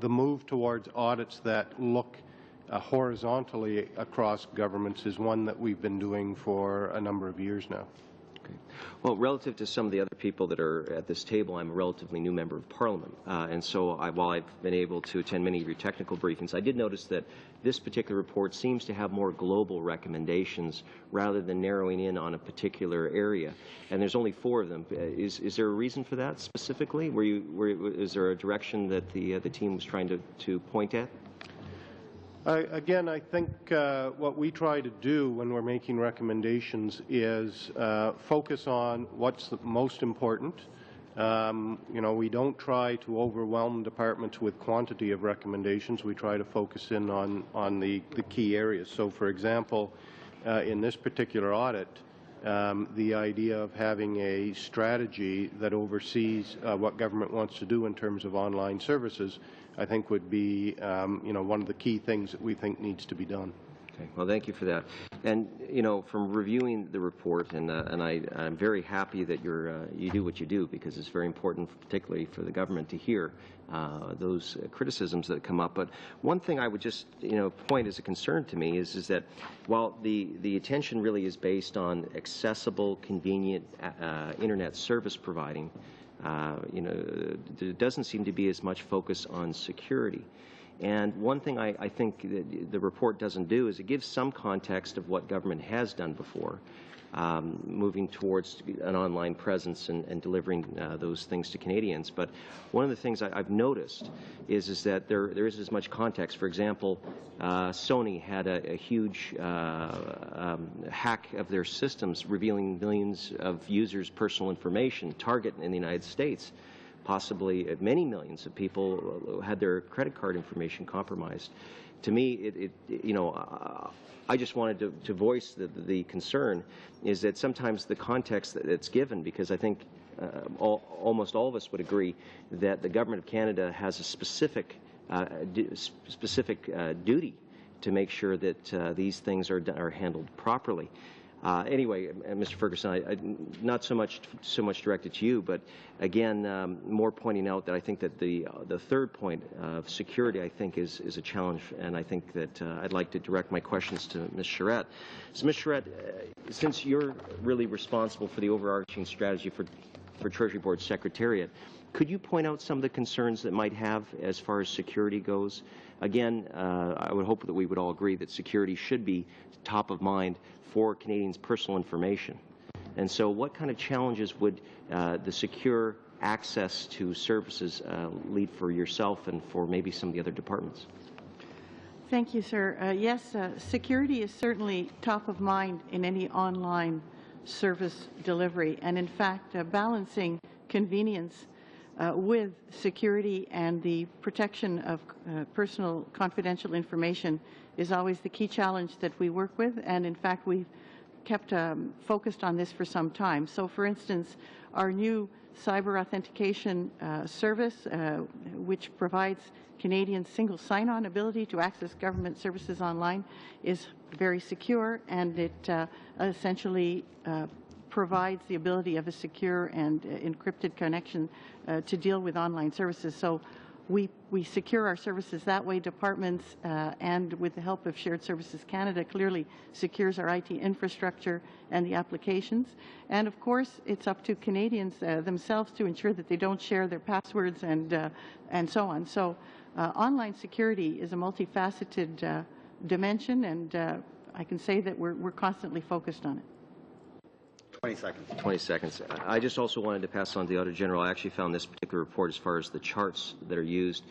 B: move towards audits that look horizontally across governments is one that we've been doing for a number of years now.
H: Okay. Well, relative to some of the other people that are at this table, I'm a relatively new member of Parliament, and so while I've been able to attend many of your technical briefings, I did notice that this particular report seems to have more global recommendations rather than narrowing in on a particular area, and there's only 4 of them. Is there a reason for that specifically? Is there a direction that the team was trying to point at?
B: Again, I think what we try to do when we're making recommendations is focus on what's the most important. You know, we don't try to overwhelm departments with quantity of recommendations. We try to focus in on the key areas. So, for example, in this particular audit, the idea of having a strategy that oversees what government wants to do in terms of online services, I think would be, you know, one of the key things that we think needs to be done.
H: Okay. Well, thank you for that. And you know, from reviewing the report, and I'm very happy that you do what you do, because it's very important, particularly for the government, to hear those criticisms that come up. But one thing I would just point as a concern to me is that while the attention really is based on accessible, convenient internet service providing, there doesn't seem to be as much focus on security. And one thing I think that the report doesn't do is it gives some context of what government has done before, moving towards an online presence and delivering those things to Canadians. But one of the things I've noticed is that there isn't as much context. For example, Sony had a huge hack of their systems, revealing millions of users' personal information. Target in the United States, possibly many millions of people had their credit card information compromised. To me, I just wanted to voice the concern is that sometimes the context that's given, because I think almost all of us would agree that the Government of Canada has a specific duty to make sure that these things are handled properly. Anyway, Mr. Ferguson, not so much directed to you, but again, more pointing out that I think that the third point of security, I think, is a challenge, and I think that I'd like to direct my questions to Ms. Charette. So, Ms. Charette, since you're really responsible for the overarching strategy for Treasury Board Secretariat, could you point out some of the concerns that might have as far as security goes? Again, I would hope that we would all agree that security should be top of mind for Canadians' personal information. And so what kind of challenges would the secure access to services lead for yourself and for maybe some of the other departments?
D: Thank you, sir. Yes, security is certainly top of mind in any online service delivery. And in fact, balancing convenience with security and the protection of personal confidential information is always the key challenge that we work with. And in fact, we've kept focused on this for some time. So, for instance, our new cyber authentication service, which provides Canadians single sign-on ability to access government services online, is very secure, and it essentially provides the ability of a secure and encrypted connection to deal with online services. So we secure our services that way. Departments, and with the help of Shared Services Canada, clearly secures our IT infrastructure and the applications. And of course, it's up to Canadians themselves to ensure that they don't share their passwords and so on. So online security is a multifaceted dimension, and I can say that we're constantly focused on it.
A: 20 seconds.
H: 20 seconds. I just also wanted to pass on to the Auditor General. I actually found this particular report, as far as the charts that are used,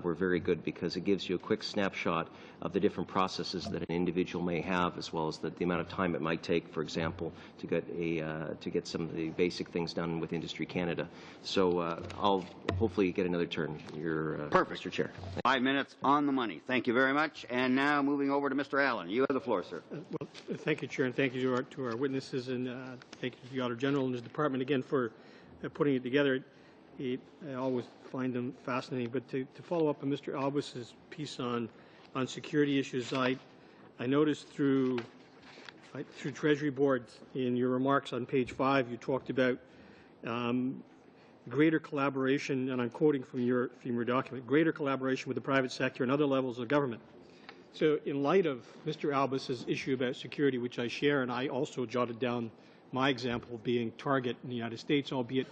H: were very good, because it gives you a quick snapshot of the different processes that an individual may have, as well as the amount of time it might take, for example, to get some of the basic things done with Industry Canada. So I'll hopefully get another turn,
A: Perfect.
H: Mr. Chair.
A: 5 minutes on the money. Thank you very much. And now moving over to Mr. Allen. You have the floor, sir.
I: Well, thank you, Chair, and thank you to our witnesses, and thank you to the Auditor General and his department again for putting it together. I always find them fascinating. But to follow up on Mr. Albus's piece on security issues, I noticed through Treasury Board, in your remarks on page 5, you talked about greater collaboration, and I'm quoting from your document, greater collaboration with the private sector and other levels of government. So in light of Mr. Albus's issue about security, which I share, and I also jotted down my example being Target in the United States, albeit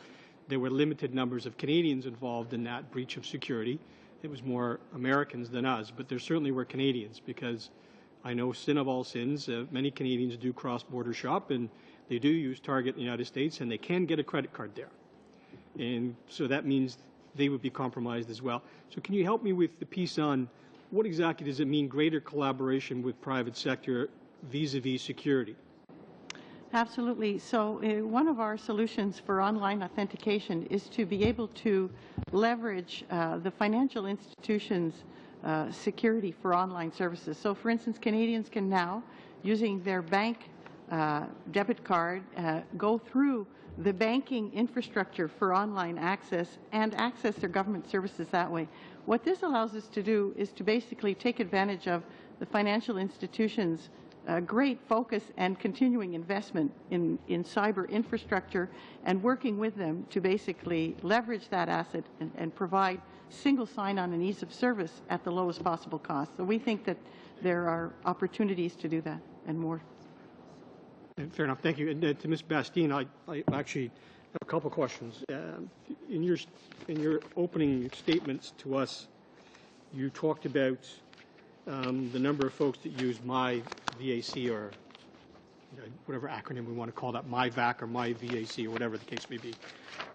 I: there were limited numbers of Canadians involved in that breach of security. It was more Americans than us, but there certainly were Canadians, because I know, sin of all sins, many Canadians do cross-border shop, and they do use Target in the United States, and they can get a credit card there. And so that means they would be compromised as well. So can you help me with the piece on what exactly does it mean, greater collaboration with private sector vis-a-vis security?
D: Absolutely. So one of our solutions for online authentication is to be able to leverage the financial institutions' security for online services. So, for instance, Canadians can now, using their bank debit card, go through the banking infrastructure for online access and access their government services that way. What this allows us to do is to basically take advantage of the financial institutions' great focus and continuing investment in cyber infrastructure, and working with them to basically leverage that asset and provide single sign-on and ease of service at the lowest possible cost. So we think that there are opportunities to do that and more.
I: Fair enough. Thank you. And to Ms. Bastien, I actually have a couple of questions. In your opening statements to us, you talked about the number of folks that use My VAC, or whatever acronym we want to call that, My VAC or My VAC, or whatever the case may be.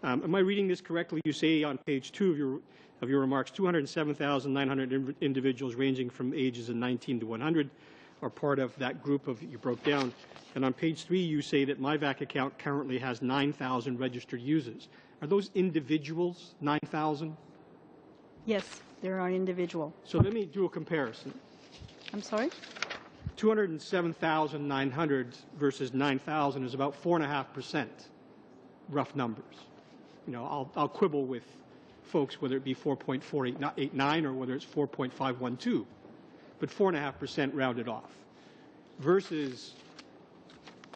I: Am I reading this correctly? You say on page 2 of your remarks, 207,900 individuals ranging from ages of 19 to 100 are part of that group of you broke down. And on page 3, you say that My VAC account currently has 9,000 registered users. Are those individuals, 9,000?
F: Yes, there are individual.
I: So let me do a comparison.
F: I'm sorry?
I: 207,900 versus 9,000 is about 4.5%, rough numbers. You know, I'll quibble with folks whether it be 4.489 or whether it's 4.512, but 4.5% rounded off. Versus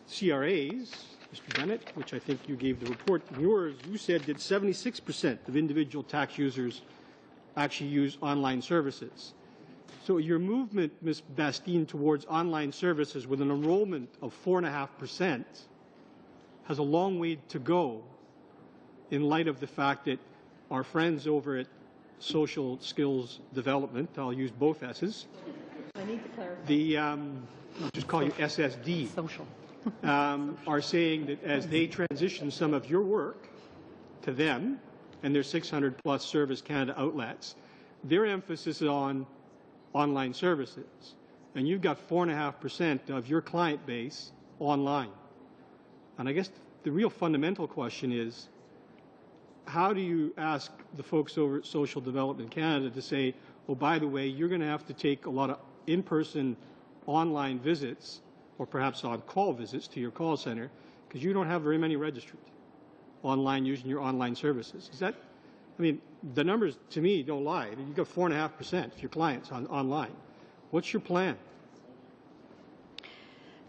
I: CRAs, Mr. Bennett, which I think you gave the report in yours, you said that 76% of individual tax users actually use online services. So your movement, Ms. Bastien, towards online services with an enrollment of 4.5% has a long way to go in light of the fact that our friends over at Social Skills Development, I'll use both S's,
E: I need to clarify.
I: I'll just call you SSD,
E: Social.
I: are saying that as they transition some of your work to them and their 600 plus Service Canada outlets, their emphasis is on online services. And you've got 4.5% of your client base online. And I guess the real fundamental question is, how do you ask the folks over at Social Development Canada to say, oh, by the way, you're going to have to take a lot of in-person online visits or perhaps on-call visits to your call center, because you don't have very many registered online using your online services. Is that, I mean, the numbers to me don't lie. You've got 4.5% of your clients online. What's your plan?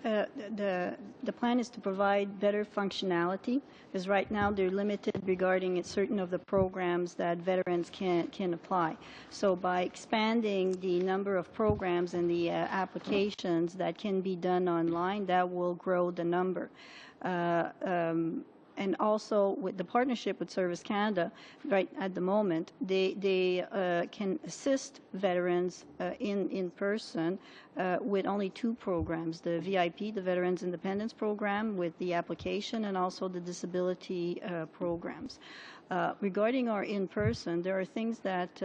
F: The plan is to provide better functionality, because right now they're limited regarding certain of the programs that veterans can apply. So by expanding the number of programs and the applications that can be done online, that will grow the number. And also with the partnership with Service Canada, right at the moment, they can assist veterans in person with only 2 programs, the VIP, the Veterans Independence Program, with the application, and also the disability programs. Regarding our in-person, there are things that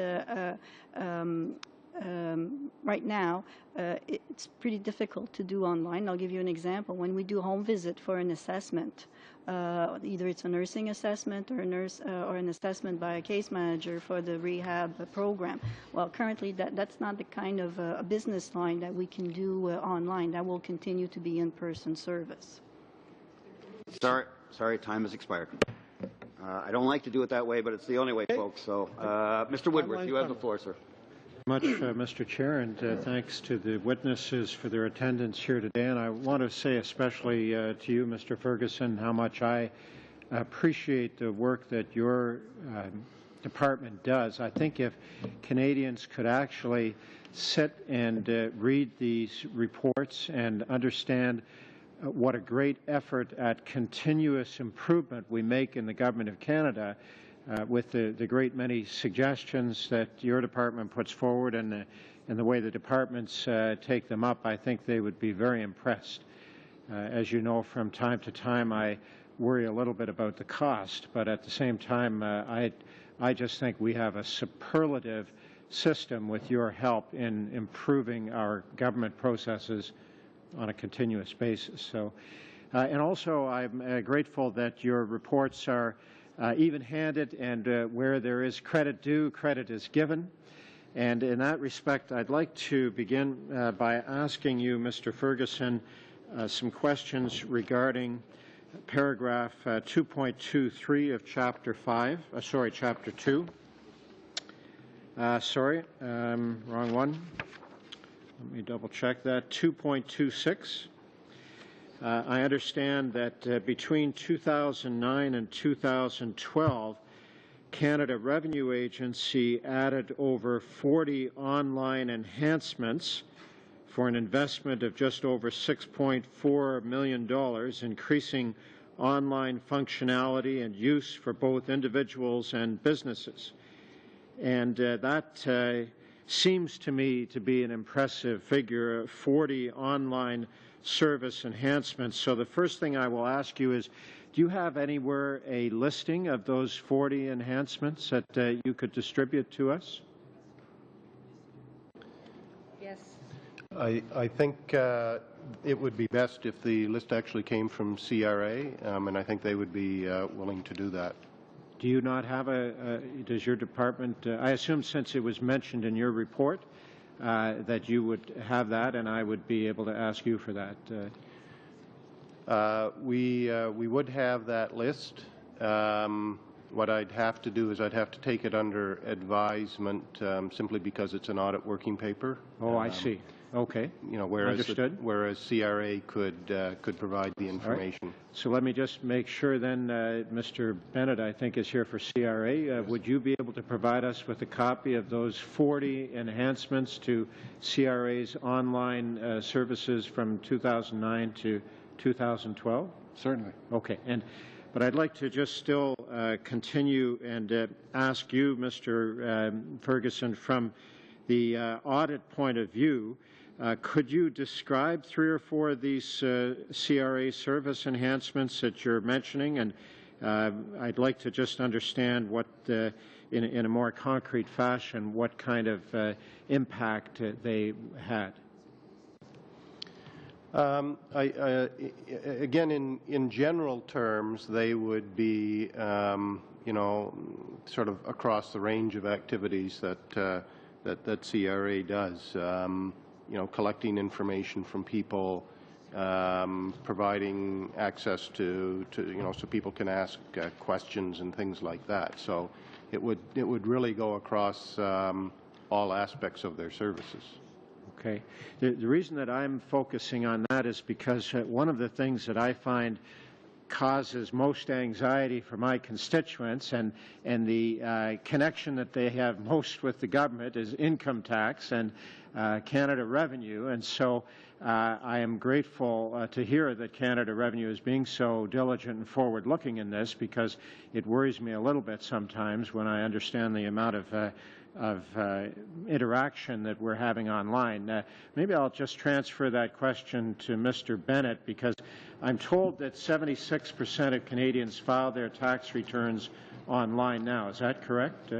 F: right now, it's pretty difficult to do online. I'll give you an example. When we do a home visit for an assessment, either it's a nursing assessment or an assessment by a case manager for the rehab program. Well, currently that's not the kind of a business line that we can do online. That will continue to be in-person service.
A: Sorry, time has expired. I don't like to do it that way, but it's the only way, folks. So, Mr. Woodworth, you have the floor, sir.
J: Much, Mr. Chair, and thanks to the witnesses for their attendance here today. And I want to say especially to you, Mr. Ferguson, how much I appreciate the work that your department does. I think if Canadians could actually sit and read these reports and understand what a great effort at continuous improvement we make in the Government of Canada, with the great many suggestions that your department puts forward and the way the departments take them up, I think they would be very impressed. As you know, from time to time I worry a little bit about the cost, but at the same time I just think we have a superlative system with your help in improving our government processes on a continuous basis. So, and also I'm grateful that your reports are even-handed, and where there is credit due, credit is given. And in that respect, I'd like to begin by asking you, Mr. Ferguson, some questions regarding paragraph 2.23 of Chapter 2. Wrong one. Let me double-check that. 2.26. I understand that between 2009 and 2012, Canada Revenue Agency added over 40 online enhancements for an investment of just over $6.4 million, increasing online functionality and use for both individuals and businesses. And that seems to me to be an impressive figure, 40 online service enhancements. So the first thing I will ask you is, do you have anywhere a listing of those 40 enhancements that you could distribute to us?
E: Yes.
B: I think it would be best if the list actually came from CRA, and I think they would be willing to do that.
J: Do you not have does your department, I assume since it was mentioned in your report, that you would have that, and I would be able to ask you for that.
B: We would have that list. What I'd have to do is I'd have to take it under advisement, simply because it's an audit working paper.
J: Oh, I see. Okay.
B: You know, whereas
J: Understood.
B: CRA could provide the information.
J: Right. So let me just make sure then, Mr. Bennett, I think, is here for CRA. Would you be able to provide us with a copy of those 40 enhancements to CRA's online services from 2009 to 2012?
B: Certainly.
J: Okay. But I'd like to just still continue and ask you, Mr. Ferguson, from the audit point of view, could you describe 3 or 4 of these CRA service enhancements that you're mentioning? And I'd like to just understand what, in a more concrete fashion, what kind of impact they had.
B: Again, in general terms, they would be, you know, sort of across the range of activities that CRA does. You know, collecting information from people providing access to so people can ask questions and things like that. So it would really go across all aspects of their services.
J: Okay. The reason that I'm focusing on that is because one of the things that I find causes most anxiety for my constituents and the connection that they have most with the government is income tax and Canada Revenue. And so I am grateful to hear that Canada Revenue is being so diligent and forward-looking in this, because it worries me a little bit sometimes when I understand the amount of interaction that we're having online. Maybe I'll just transfer that question to Mr. Bennett, because I'm told that 76% of Canadians file their tax returns online now. Is that correct?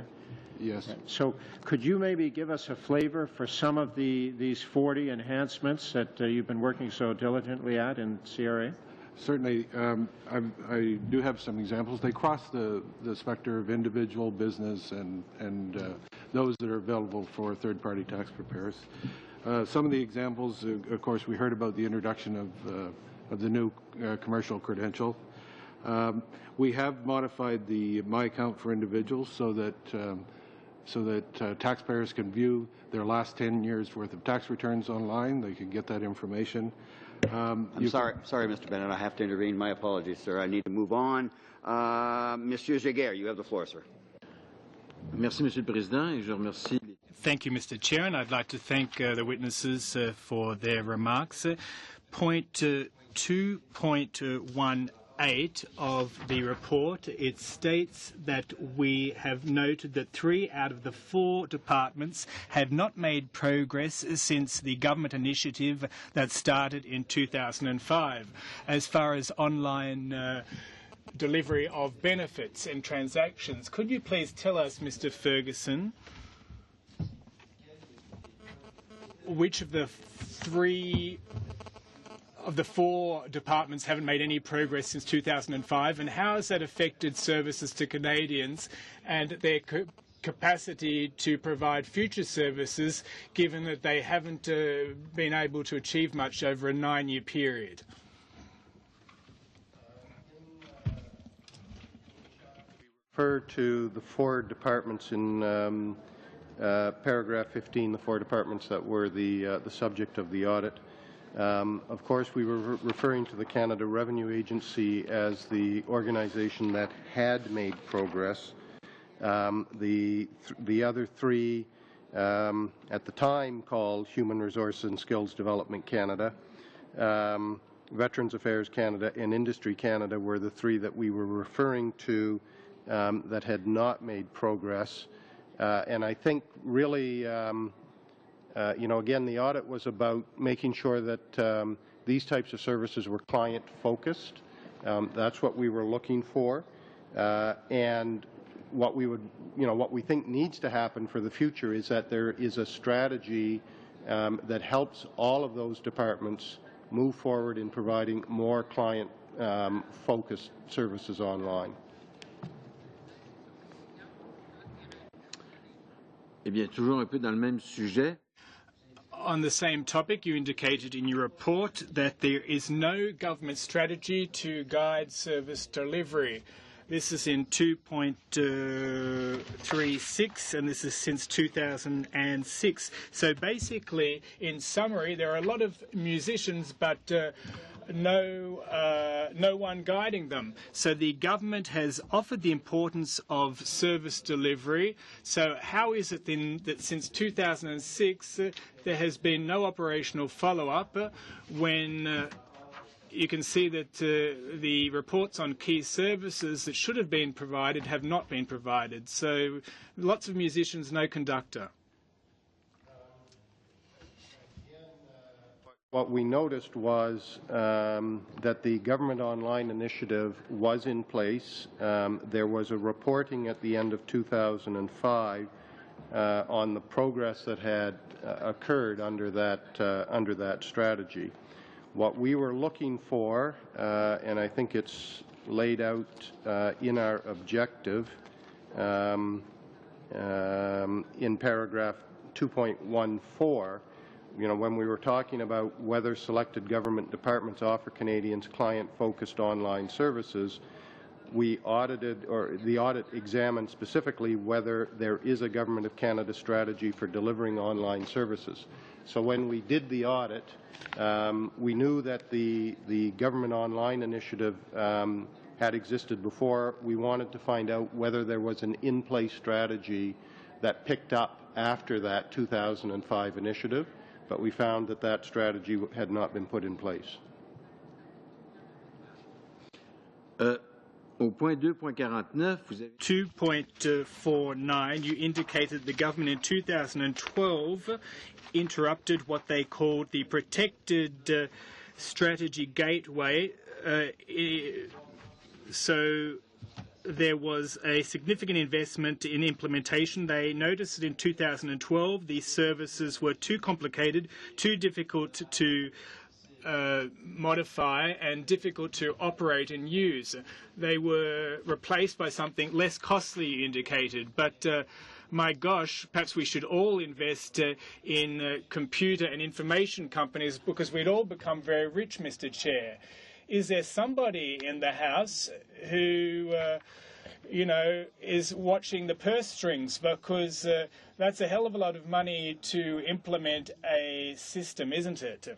K: Yes.
J: So could you maybe give us a flavor for some of these 40 enhancements that you've been working so diligently at in CRA?
K: Certainly. I do have some examples. They cross the spectrum of individual, business, and those that are available for third-party tax preparers. Some of the examples, of course, we heard about the introduction of the new commercial credential. We have modified the My Account for individuals so that taxpayers can view their last 10 years' worth of tax returns online. They can get that information.
A: I'm sorry, Mr. Bennett. I have to intervene. My apologies, sir. I need to move on. Monsieur Giguère, you have the floor, sir.
L: Merci, Monsieur le Président, et je remercie.
C: Thank you, Mr. Chair, and I'd like to thank the witnesses for their remarks. Point 2.18 of the report, it states that we have noted that 3 out of the 4 departments have not made progress since the government initiative that started in 2005. As far as online delivery of benefits and transactions, could you please tell us, Mr. Ferguson, which of the 4 departments haven't made any progress since 2005, and how has that affected services to Canadians and their capacity to provide future services, given that they haven't been able to achieve much over a 9-year period?
B: Refer to the 4 departments in paragraph 15, the 4 departments that were the subject of the audit. Of course, we were referring to the Canada Revenue Agency as the organization that had made progress. The other 3, at the time called Human Resources and Skills Development Canada, Veterans Affairs Canada, and Industry Canada were the 3 that we were referring to that had not made progress. And I think really, again, the audit was about making sure that these types of services were client-focused. That's what we were looking for. And what we think needs to happen for the future is that there is a strategy that helps all of those departments move forward in providing more client-focused services online.
L: Eh bien, toujours un peu dans le même sujet.
C: On the same topic, you indicated in your report that there is no government strategy to guide service delivery. This is in 2.36, and this is since 2006. So basically, in summary, there are a lot of musicians, but no one guiding them. So the government has offered the importance of service delivery. So how is it then that since 2006 there has been no operational follow-up when you can see that the reports on key services that should have been provided have not been provided? So lots of musicians, no conductor.
B: What we noticed was that the Government Online Initiative was in place. There was a reporting at the end of 2005 on the progress that had occurred under that strategy. What we were looking for, and I think it's laid out in our objective in paragraph 2.14, when we were talking about whether selected government departments offer Canadians client-focused online services, we audited, or the audit examined specifically whether there is a Government of Canada strategy for delivering online services. So when we did the audit, we knew that the Government Online Initiative had existed before. We wanted to find out whether there was an in-place strategy that picked up after that 2005 initiative, but we found that that strategy had not been put in place.
L: Au point 2.49, vous avez
C: 2.49, you indicated the government in 2012 interrupted what they called the Protected Strategy Gateway. So there was a significant investment in implementation. They noticed that in 2012 these services were too complicated, too difficult to modify and difficult to operate and use. They were replaced by something less costly, you indicated, but my gosh, perhaps we should all invest in computer and information companies because we'd all become very rich, Mr. Chair. Is there somebody in the House who is watching the purse strings, because that's a hell of a lot of money to implement a system, isn't it?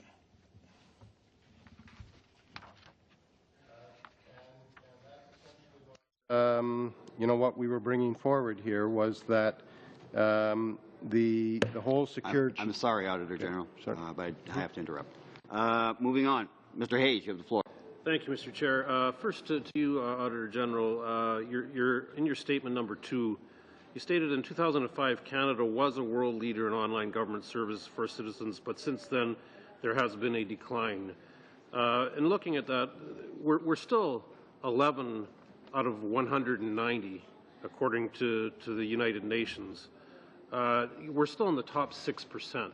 B: What we were bringing forward here was that the whole security...
A: I'm sorry, Auditor General, but I have to interrupt. Moving on. Mr. Hayes, you have the floor.
M: Thank you, Mr. Chair. First to you, Auditor General, in your statement number 2, you stated in 2005 Canada was a world leader in online government service for citizens, but since then there has been a decline. In looking at that, we're still 11 out of 190, according to the United Nations. We're still in the top 6%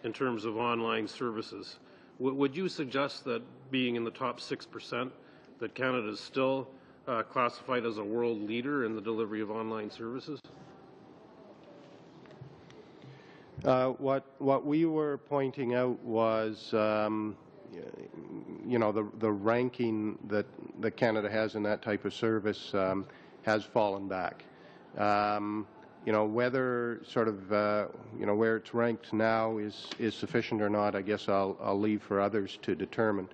M: in terms of online services. Would you suggest that being in the top 6%, that Canada is still classified as a world leader in the delivery of online services?
B: What we were pointing out was, the ranking that Canada has in that type of service has fallen back. Whether sort of where it's ranked now is sufficient or not, I guess I'll leave for others to determine.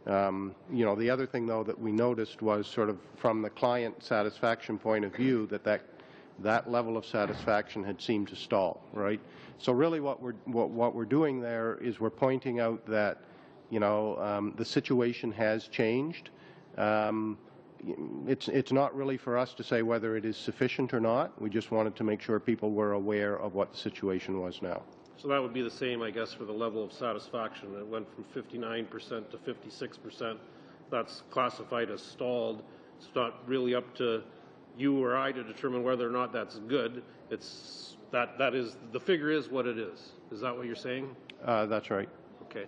B: The other thing though that we noticed was sort of from the client satisfaction point of view that level of satisfaction had seemed to stall, right? So really what we're doing there is we're pointing out that the situation has changed. It's not really for us to say whether it is sufficient or not. We just wanted to make sure people were aware of what the situation was now.
M: So that would be the same, I guess, for the level of satisfaction. It went from 59% to 56%. That's classified as stalled. It's not really up to you or I to determine whether or not that's good. It's that is the figure is what it is. Is that what you're saying?
B: That's right.
M: Okay.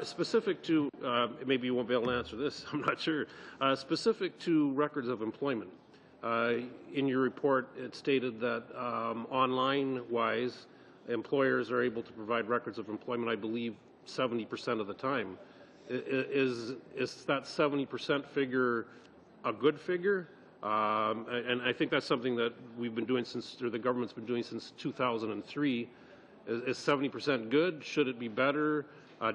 M: Specific to, maybe you won't be able to answer this, I'm not sure. Specific to records of employment, in your report it stated that online-wise, employers are able to provide records of employment, I believe, 70% of the time. Is that 70% figure a good figure? And I think that's something that we've been doing since, or the government's been doing since 2003. Is 70% good? Should it be better?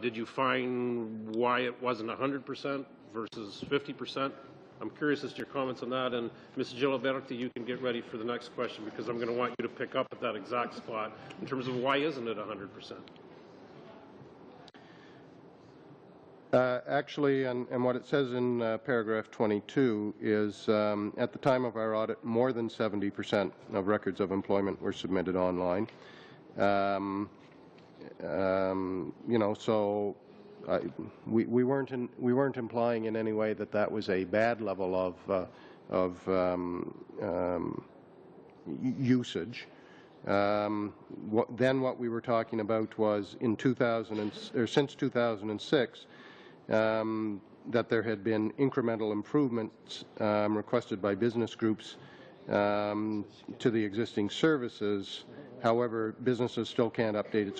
M: Did you find why it wasn't 100% versus 50%? I'm curious as to your comments on that. And Ms. Giliberti, you can get ready for the next question because I'm going to want you to pick up at that exact spot in terms of why isn't it 100%?
B: Actually, and what it says in paragraph 22 is at the time of our audit, more than 70% of records of employment were submitted online. So we weren't implying in any way that that was a bad level of usage. Then what we were talking about was in since 2006 that there had been incremental improvements requested by business groups to the existing services However, businesses still can't update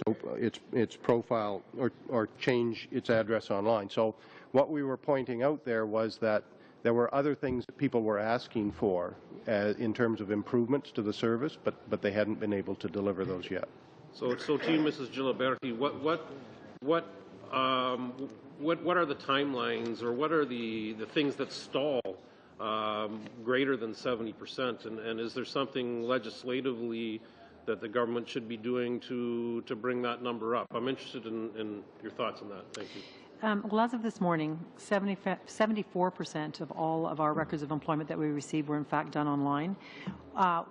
B: its profile or change its address online. So what we were pointing out there was that there were other things that people were asking for in terms of improvements to the service, but they hadn't been able to deliver those yet.
M: So to you, Mrs. Giliberti, what are the timelines, or what are the things that stall greater than 70%? And is there something legislatively that the government should be doing to bring that number up? I'm interested in your thoughts on that. Thank you.
E: Well, as of this morning, 74% of all of our records of employment that we received were in fact done online.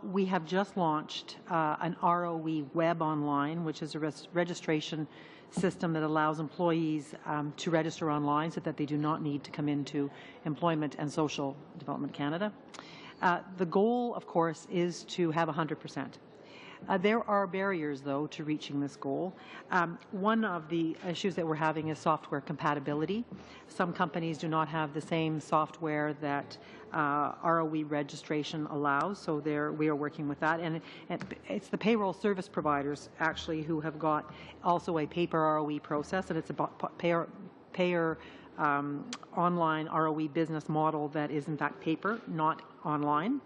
E: We have just launched an ROE web online, which is a registration system that allows employees to register online so that they do not need to come into Employment and Social Development Canada. The goal, of course, is to have 100%. There are barriers, though, to reaching this goal. One of the issues that we're having is software compatibility. Some companies do not have the same software that ROE registration allows, so we are working with that. And it's the payroll service providers, actually, who have got also a paper ROE process, and it's a payer online ROE business model that is, in fact, paper, not online.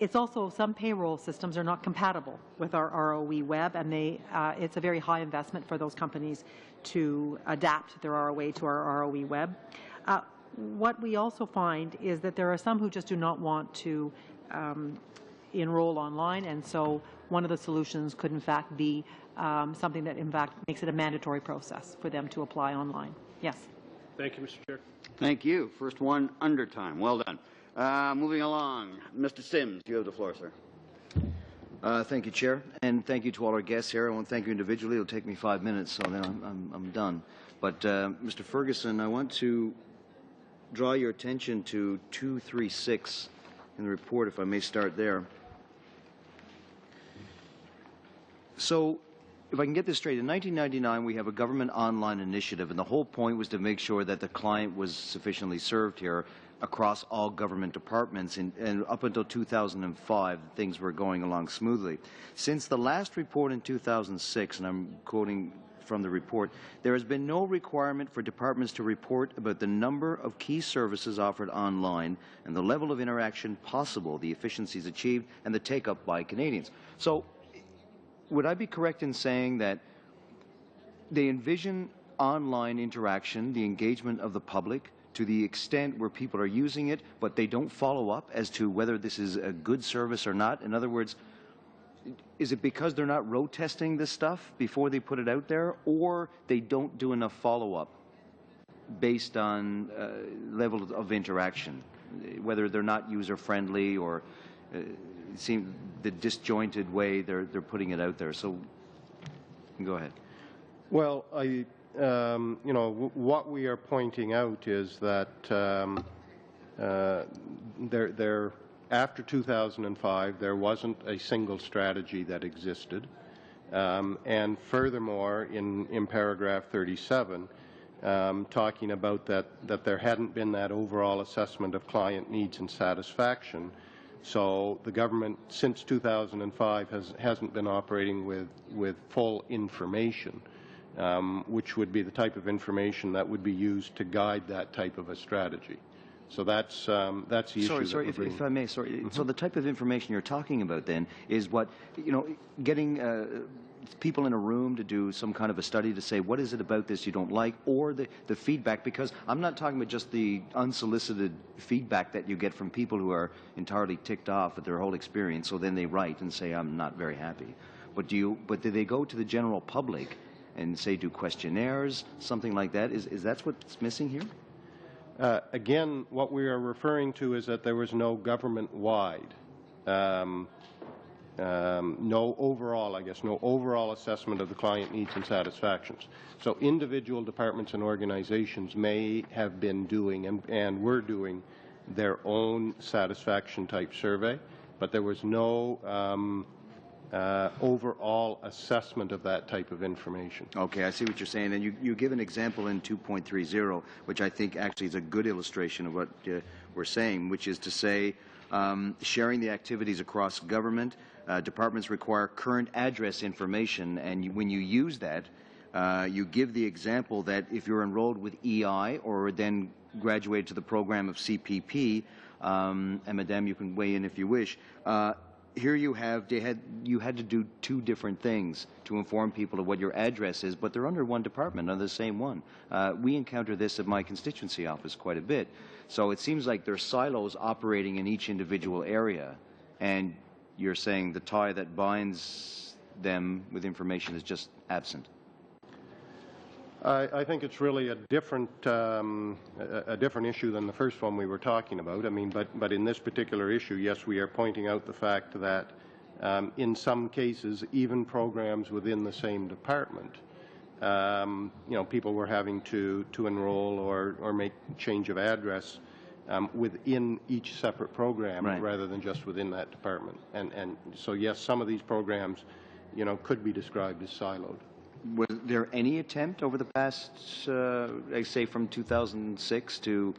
E: It's also, some payroll systems are not compatible with our ROE web, and it's a very high investment for those companies to adapt their ROE to our ROE web. What we also find is that there are some who just do not want to enroll online, and so one of the solutions could in fact be something that in fact makes it a mandatory process for them to apply online. Yes.
M: Thank you, Mr. Chair.
A: Thank you. First one under time. Well done. Moving along, Mr. Sims, you have the floor, sir.
N: Thank you, Chair, and thank you to all our guests here. I want to thank you individually. It'll take me 5 minutes, so then I'm done. But Mr. Ferguson, I want to draw your attention to 236 in the report, if I may start there. So, if I can get this straight, in 1999 we have a government online initiative, and the whole point was to make sure that the client was sufficiently served here across all government departments, and up until 2005 things were going along smoothly. Since the last report in 2006, and I'm quoting from the report, there has been no requirement for departments to report about the number of key services offered online and the level of interaction possible, the efficiencies achieved, and the take-up by Canadians. So, would I be correct in saying that they envision online interaction, the engagement of the public, to the extent where people are using it, but they don't follow up as to whether this is a good service or not? In other words, is it because they're not road testing this stuff before they put it out there, or they don't do enough follow-up based on level of interaction, whether they're not user-friendly or seem the disjointed way they're putting it out there? So, go ahead.
B: Well, you know, what we are pointing out is that after 2005, there wasn't a single strategy that existed. And furthermore, in paragraph 37, talking about that there hadn't been that overall assessment of client needs and satisfaction. So the government, since 2005, hasn't been operating with full information, which would be the type of information that would be used to guide that type of a strategy. So that's the issue.
N: Sorry, if I may. Sorry. Mm-hmm. So the type of information you're talking about then is what, you know, getting people in a room to do some kind of a study to say what is it about this you don't like, or the feedback, because I'm not talking about just the unsolicited feedback that you get from people who are entirely ticked off at their whole experience, so then they write and say I'm not very happy. But do they go to the general public and say do questionnaires, something like that? Is that what's missing here?
B: Again, what we are referring to is that there was no government-wide, no overall assessment of the client needs and satisfactions. So individual departments and organizations may have been doing and were doing their own satisfaction type survey, but there was no overall assessment of that type of information.
N: Okay, I see what you're saying. And you give an example in 2.30, which I think actually is a good illustration of what we're saying, which is to say Sharing the activities across government, departments require current address information, and when you use that, you give the example that if you're enrolled with EI or then graduate to the program of CPP, and Madame, you can weigh in if you wish, here you had to do two different things to inform people of what your address is, but they're under one department, under the same one. We encounter this at my constituency office quite a bit. So it seems like there's silos operating in each individual area, and you're saying the tie that binds them with information is just absent.
B: I think it's really a different issue than the first one we were talking about. I mean, but in this particular issue, yes, we are pointing out the fact that in some cases, even programs within the same department, people were having to enroll or make change of address within each separate program, right, rather than just within that department. And so, yes, some of these programs, could be described as siloed.
N: Was there any attempt over the past, I say from 2006 to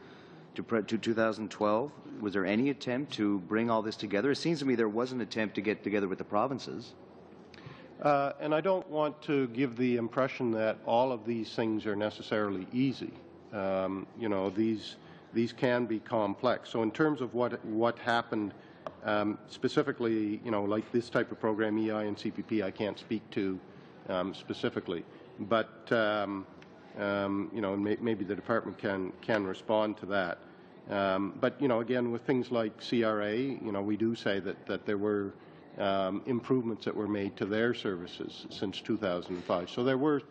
N: 2012, was there any attempt to bring all this together? It seems to me there was an attempt to get together with the provinces.
B: And I don't want to give the impression that all of these things are necessarily easy. These can be complex. So in terms of what happened specifically, like this type of program, EI and CPP, I can't speak to specifically, but maybe the department can respond to that. But again, with things like CRA, we do say that there were improvements that were made to their services since 2005. So there were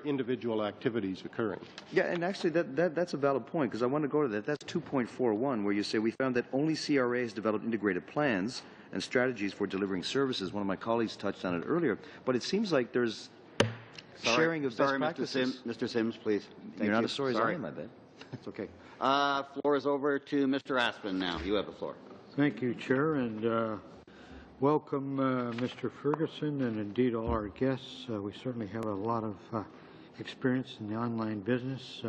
B: individual activities occurring.
N: Yeah, and actually that's a valid point, because I want to go to that. That's 2.41, where you say we found that only CRA has developed integrated plans and strategies for delivering services. One of my colleagues touched on it earlier, but it seems like there's sharing of best practices.
A: Mr. Sims, please.
N: You're not as sorry as I am, I bet.
A: It's okay. Floor is over to Mr. Aspin now. You have the floor.
O: Thank you, Chair, and welcome, Mr. Ferguson, and indeed all our guests. We certainly have a lot of experience in the online business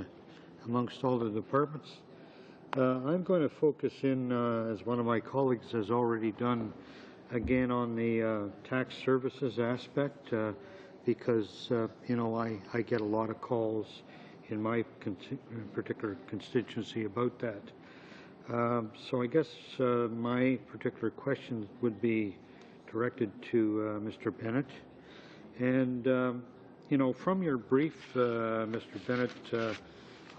O: amongst all the departments. I'm going to focus in, as one of my colleagues has already done, again on the tax services aspect, because, I get a lot of calls in my particular constituency about that. So I guess my particular question would be directed to Mr. Bennett. And, from your brief, Mr. Bennett,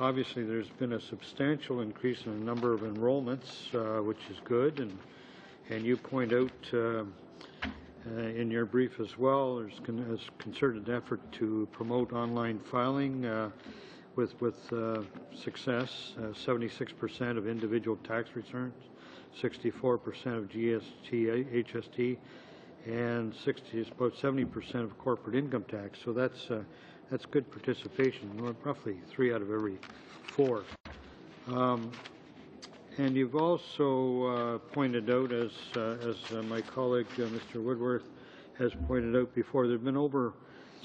O: obviously there's been a substantial increase in the number of enrollments, which is good, and you point out in your brief as well, there's a concerted effort to promote online filing with success. 76% of individual tax returns, 64% of GST, HST, and about 70% of corporate income tax. So that's good participation, roughly 3 out of every 4. And you've also pointed out, as my colleague Mr. Woodworth has pointed out before, there have been over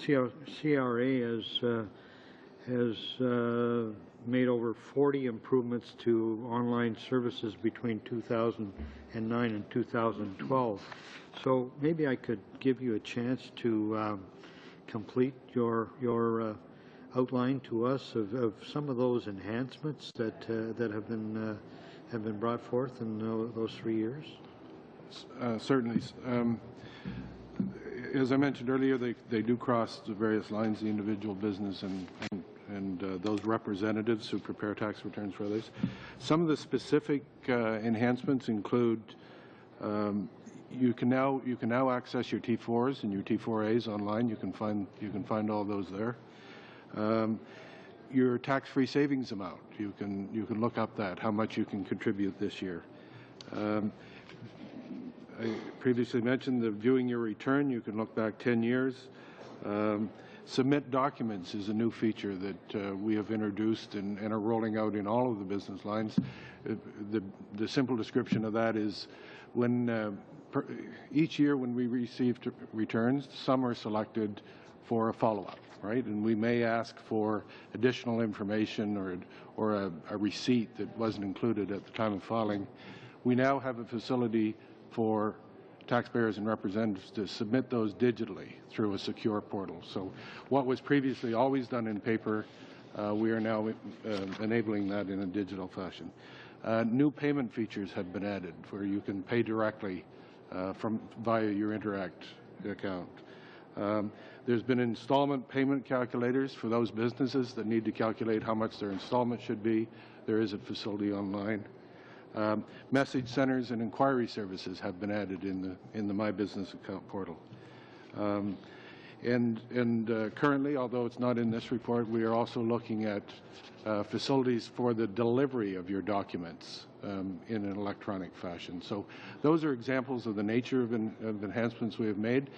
O: CRA has made over 40 improvements to online services between 2009 and 2012. So maybe I could give you a chance to complete your outline to us of some of those enhancements that have been brought forth in those 3 years.
K: Certainly. As I mentioned earlier, they do cross the various lines, the individual business and those representatives who prepare tax returns for others. Some of the specific enhancements include you can now access your T4s and your T4As online. You can find all those there. Your tax-free savings amount, you can look up that, how much you can contribute this year. I previously mentioned the viewing your return. You can look back 10 years. Submit documents is a new feature that we have introduced and are rolling out in all of the business lines. The simple description of that is when each year when we receive returns, some are selected for a follow-up, right? And we may ask for additional information or a receipt that wasn't included at the time of filing. we now have a facility for taxpayers and representatives to submit those digitally through a secure portal. So what was previously always done in paper, we are now enabling that in a digital fashion. New payment features have been added where you can pay directly via your Interact account. There's been installment payment calculators for those businesses that need to calculate how much their installment should be. There is a facility online. Message centers and inquiry services have been added in the My Business Account portal. Currently, although it's not in this report, we are also looking at facilities for the delivery of your documents in an electronic fashion. So those are examples of the nature of enhancements we have made.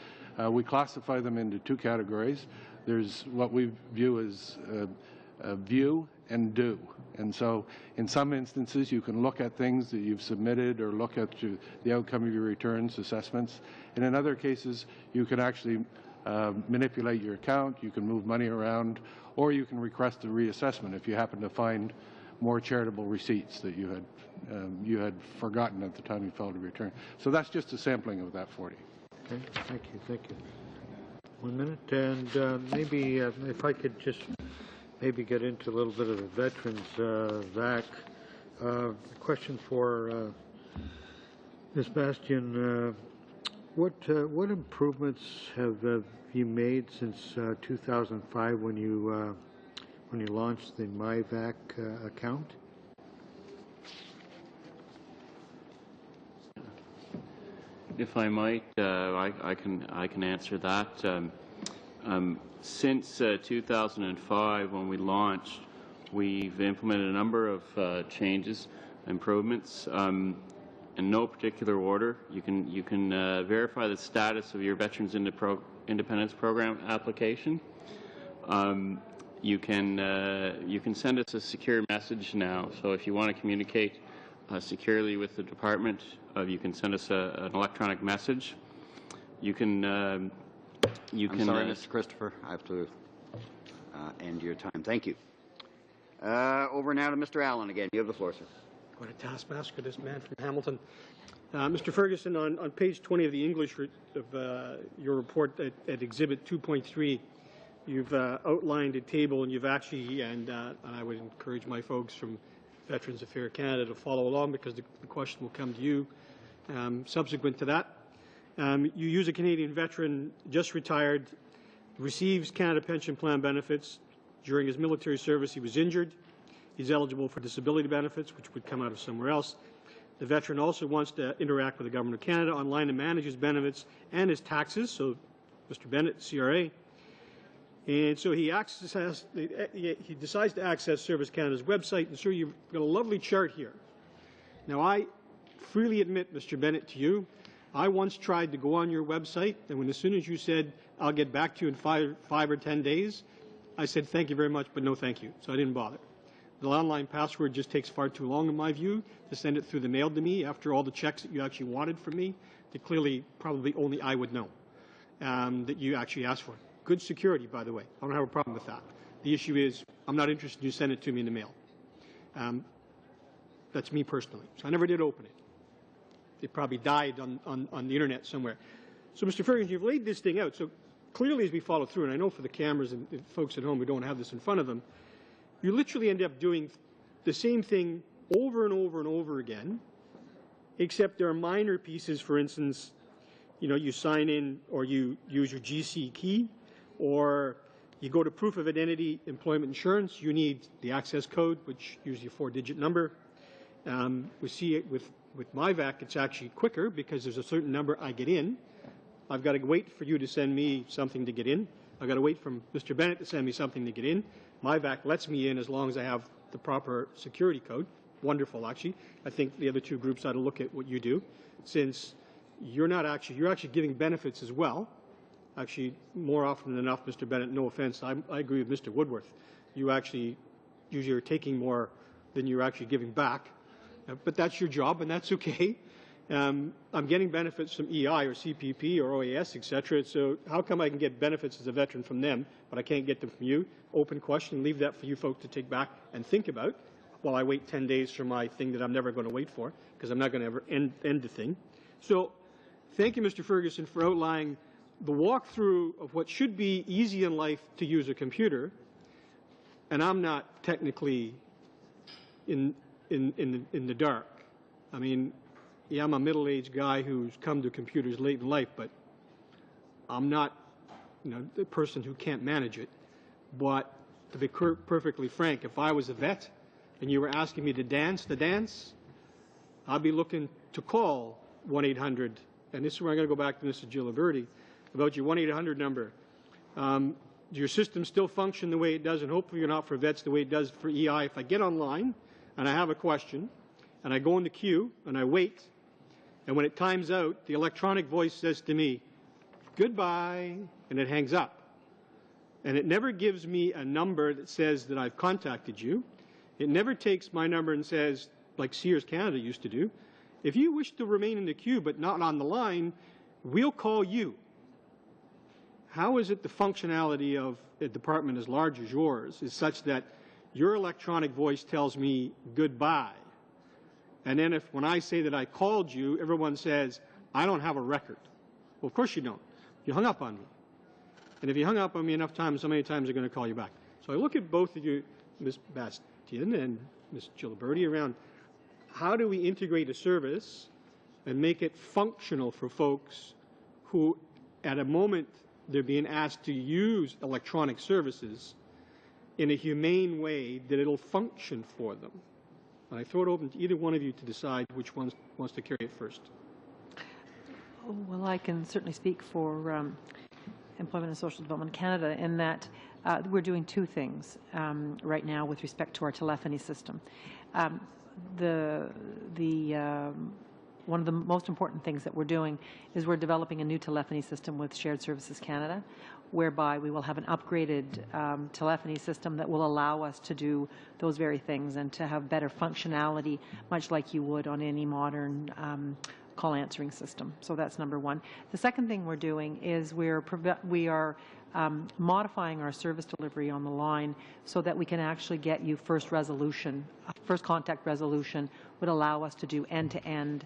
K: We classify them into two categories. There's what we view as view and do. And so in some instances, you can look at things that you've submitted or look at the outcome of your returns, assessments. And in other cases, you can actually manipulate your account, you can move money around, or you can request a reassessment if you happen to find more charitable receipts that you had forgotten at the time you filed a return. So that's just a sampling of that 40.
O: Okay, thank you. 1 minute, and maybe if I could just get into a little bit of the veterans, Zach. A question for Ms. Bastian. What improvements have you made since 2005 when you launched the MyVac account?
P: If I might, I can answer that. Since 2005, when we launched, we've implemented a number of changes, improvements. In no particular order, you can verify the status of your Veterans Independence Program application. You can send us a secure message now. So if you want to communicate securely with the department, you can send us an electronic message. You can. I'm
A: sorry, Mr. Christopher. I have to end your time. Thank you. Over now to Mr. Allen again. You have the floor, sir.
I: What a taskmaster, this man from Hamilton. Mr. Ferguson, on page 20 of the English of your report at Exhibit 2.3, you've outlined a table, and you've actually, and I would encourage my folks from Veterans Affairs Canada to follow along because the question will come to you subsequent to that. You use a Canadian veteran, just retired, receives Canada Pension Plan benefits. During his military service, he was injured. He's eligible for disability benefits, which would come out of somewhere else. The veteran also wants to interact with the Government of Canada online and manage his benefits and his taxes, so Mr. Bennett, CRA. And so he decides to access Service Canada's website, and so you've got a lovely chart here. Now, I freely admit, Mr. Bennett, to you, I once tried to go on your website, and as soon as you said, I'll get back to you in five or 10 days, I said, thank you very much, but no thank you, so I didn't bother. The online password just takes far too long, in my view, to send it through the mail to me after all the checks that you actually wanted from me that clearly probably only I would know that you actually asked for. Good security, by the way. I don't have a problem with that. The issue is I'm not interested in you send it to me in the mail. That's me personally. So I never did open it. It probably died on the Internet somewhere. So, Mr. Ferguson, you've laid this thing out. So clearly as we follow through, and I know for the cameras and folks at home who don't have this in front of them, you literally end up doing the same thing over and over and over again, except there are minor pieces. For instance, you sign in or you use your GC key, or you go to proof of identity, employment insurance, you need the access code, which is usually a 4-digit number. We see it with MyVac, it's actually quicker because there's a certain number I get in. I've got to wait for you to send me something to get in. I've got to wait for Mr. Bennett to send me something to get in. MyVac lets me in as long as I have the proper security code. Wonderful, actually. I think the other two groups ought to look at what you do, since you're actually giving benefits as well. Actually, more often than enough, Mr. Bennett, no offense, I agree with Mr. Woodworth. You actually usually are taking more than you're actually giving back. But that's your job, and that's okay. I'm getting benefits from EI or CPP or OAS, etc. So how come I can get benefits as a veteran from them, but I can't get them from you? Open question. Leave that for you folks to take back and think about. while I wait 10 days for my thing that I'm never going to wait for, because I'm not going to ever end the thing. So thank you, Mr. Ferguson, for outlining the walkthrough of what should be easy in life to use a computer, and I'm not technically in the dark. I mean, yeah, I'm a middle-aged guy who's come to computers late in life, but I'm not, the person who can't manage it. But to be perfectly frank, if I was a vet and you were asking me to dance the dance, I'd be looking to call 1-800, and this is where I'm going to go back to Mrs. Giliberti, about your 1-800 number. Do your system still function the way it does, and hopefully you're not for vets the way it does for EI? If I get online and I have a question, and I go in the queue and I wait, and when it times out, the electronic voice says to me, goodbye, and it hangs up. And it never gives me a number that says that I've contacted you. It never takes my number and says, like Sears Canada used to do, if you wish to remain in the queue but not on the line, we'll call you. How is it the functionality of a department as large as yours is such that your electronic voice tells me goodbye? And then when I say that I called you, everyone says, I don't have a record. Well, of course you don't. You hung up on me. And if you hung up on me enough times, how many times are going to call you back? So I look at both of you, Ms. Bastian and Ms. Giliberti, around how do we integrate a service and make it functional for folks who, at a moment, they're being asked to use electronic services in a humane way that it'll function for them. And I throw it open to either one of you to decide which one wants to carry it first.
E: Oh, well, I can certainly speak for Employment and Social Development Canada in that we're doing two things right now with respect to our telephony system. One of the most important things that we're doing is we're developing a new telephony system with Shared Services Canada, whereby we will have an upgraded telephony system that will allow us to do those very things and to have better functionality, much like you would on any modern call answering system. So that's number one. The second thing we're doing is we are modifying our service delivery on the line so that we can actually get you first resolution. First contact resolution would allow us to do end-to-end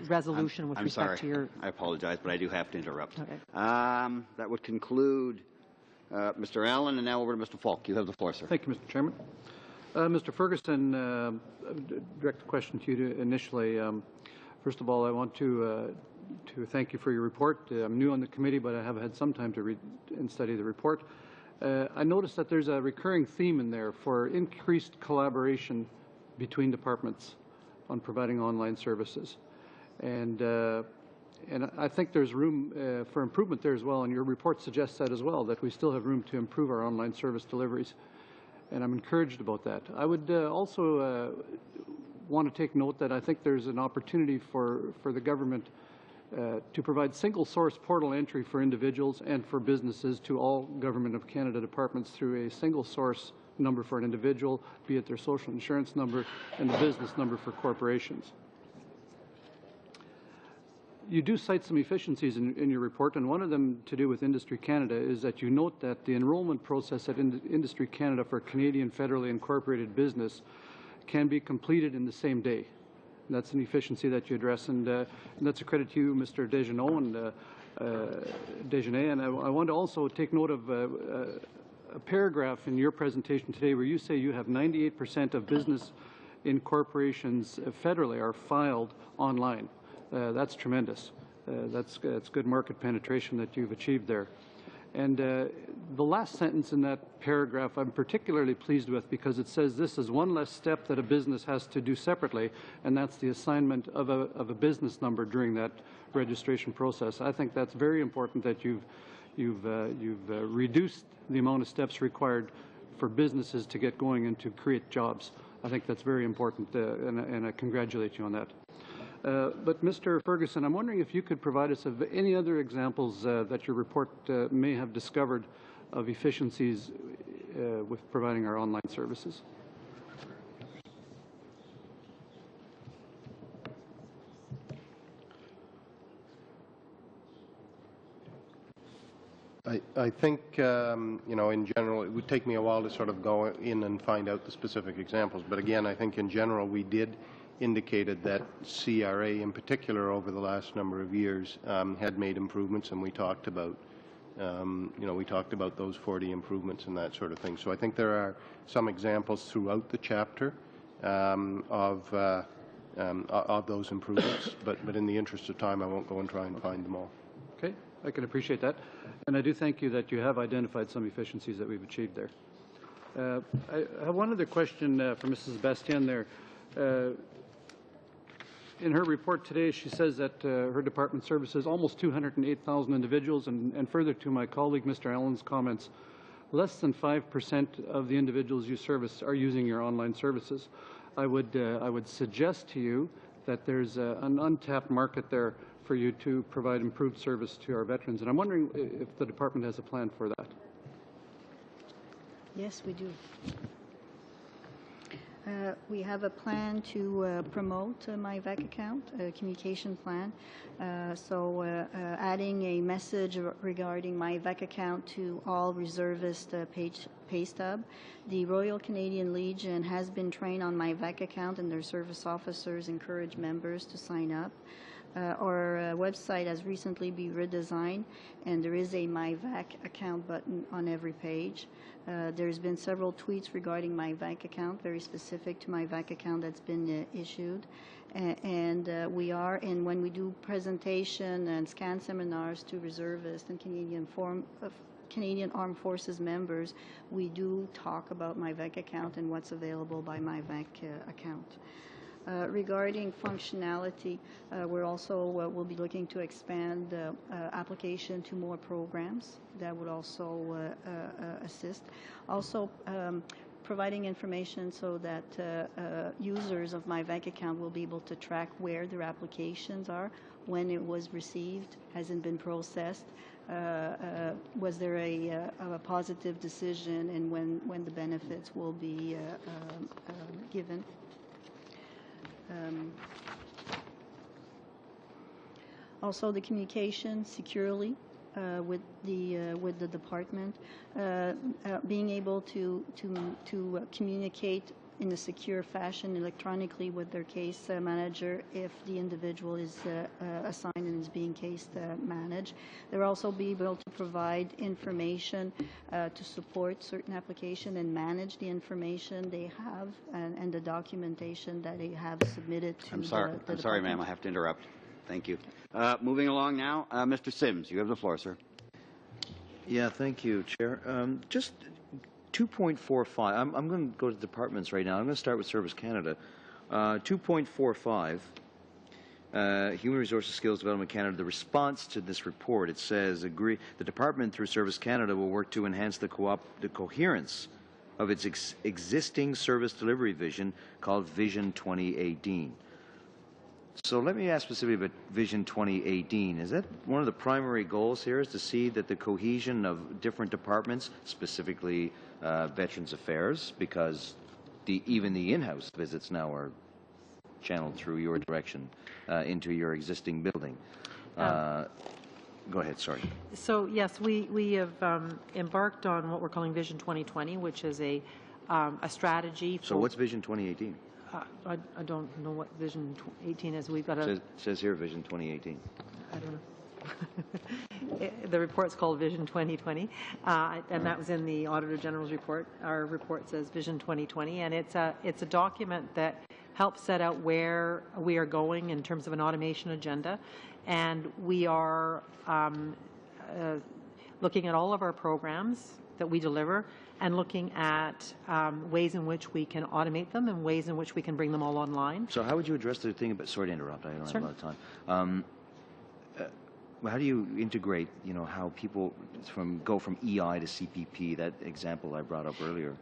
E: resolution with respect to your...
A: I apologize, but I do have to interrupt.
E: Okay.
A: That would conclude Mr. Allen, and now over to Mr. Falk. You have the floor, sir.
Q: Thank you, Mr. Chairman. Mr. Ferguson, direct the question to you initially. First of all, I want to thank you for your report. I'm new on the committee, but I have had some time to read and study the report. I noticed that there's a recurring theme in there for increased collaboration between departments on providing online services. And I think there's room for improvement there as well, and your report suggests that as well, that we still have room to improve our online service deliveries. And I'm encouraged about that. I would also want to take note that I think there's an opportunity for the government to provide single source portal entry for individuals and for businesses to all Government of Canada departments through a single source number for an individual, be it their social insurance number, and the business number for corporations. You do cite some efficiencies in your report, and one of them to do with Industry Canada is that you note that the enrollment process at Industry Canada for Canadian federally incorporated business can be completed in the same day. And that's an efficiency that you address, and that's a credit to you, Mr. Deschenaux, and I want to also take note of a paragraph in your presentation today where you say you have 98% of business incorporations federally are filed online. That's tremendous. That's good market penetration that you've achieved there. And the last sentence in that paragraph I'm particularly pleased with because it says this is one less step that a business has to do separately, and that's the assignment of a business number during that registration process. I think that's very important that you've reduced the amount of steps required for businesses to get going and to create jobs. I think that's very important, and I congratulate you on that. But Mr. Ferguson, I'm wondering if you could provide us of any other examples that your report may have discovered of efficiencies with providing our online services.
B: I think, you know, in general, it would take me a while to sort of go in and find out the specific examples. But again, I think in general, we did indicated that CRA in particular over the last number of years had made improvements, and we talked about, you know, we talked about those 40 improvements and that sort of thing. So I think there are some examples throughout the chapter of those improvements. But in the interest of time, I won't go and try and find them all.
Q: Okay, I can appreciate that. And I do thank you that you have identified some efficiencies that we've achieved there. I have one other question for Mrs. Bastien there. In her report today, she says that her department services almost 208,000 individuals, and further to my colleague, Mr. Allen's comments, less than 5% of the individuals you service are using your online services. I would suggest to you that there's an untapped market there for you to provide improved service to our veterans, and I'm wondering if the department has a plan for that.
F: Yes, we do. We have a plan to promote my VEC account, a communication plan. Adding a message regarding my VEC account to all reservist pay stub. The Royal Canadian Legion has been trained on my VEC account, and their service officers encourage members to sign up. Our website has recently been redesigned, and there is a My VAC account button on every page. There's been several tweets regarding my VAC account, very specific to my VAC account that's been issued. And when we do presentation and scan seminars to reservists and Canadian Armed Forces members, we do talk about my VAC account and what's available by my VAC account. Regarding functionality, we're also will be looking to expand application to more programs that would also assist. Also, providing information so that users of my VAC account will be able to track where their applications are, when it was received, hasn't been processed, was there a positive decision, and when the benefits will be given. Also, the communication securely with the department, being able to communicate in a secure fashion electronically with their case manager if the individual is assigned and is being case managed. They'll also be able to provide information to support certain application and manage the information they have and the documentation that they have submitted to
A: I'm sorry, ma'am, I have to interrupt. Thank you. Moving along now, Mr. Sims, you have the floor, sir.
N: Yeah, thank you, Chair. Just 2.45. I'm going to go to departments right now. I'm going to start with Service Canada. 2.45, Human Resources Skills Development Canada. The response to this report, it says, the department through Service Canada will work to enhance the coherence of its existing service delivery vision called Vision 2018. So let me ask specifically about Vision 2018. Is that one of the primary goals here, is to see that the cohesion of different departments, specifically Veterans Affairs, because even the in-house visits now are channeled through your direction into your existing building? Go ahead, sorry.
E: So yes, we have embarked on what we're calling Vision 2020, which is a strategy for...
N: So what's Vision 2018?
E: I don't know what Vision 18 is. We've got a...
N: It says here Vision 2018.
E: I don't know. The report's called Vision 2020, and that was in the Auditor General's report. Our report says Vision 2020, and it's a document that helps set out where we are going in terms of an automation agenda, and we are looking at all of our programs that we deliver and looking at ways in which we can automate them and ways in which we can bring them all online.
N: So how would you address the thing about, sorry to interrupt, I don't have a lot of time. How do you integrate, you know, how people go from EI to CPP, that example I brought up earlier?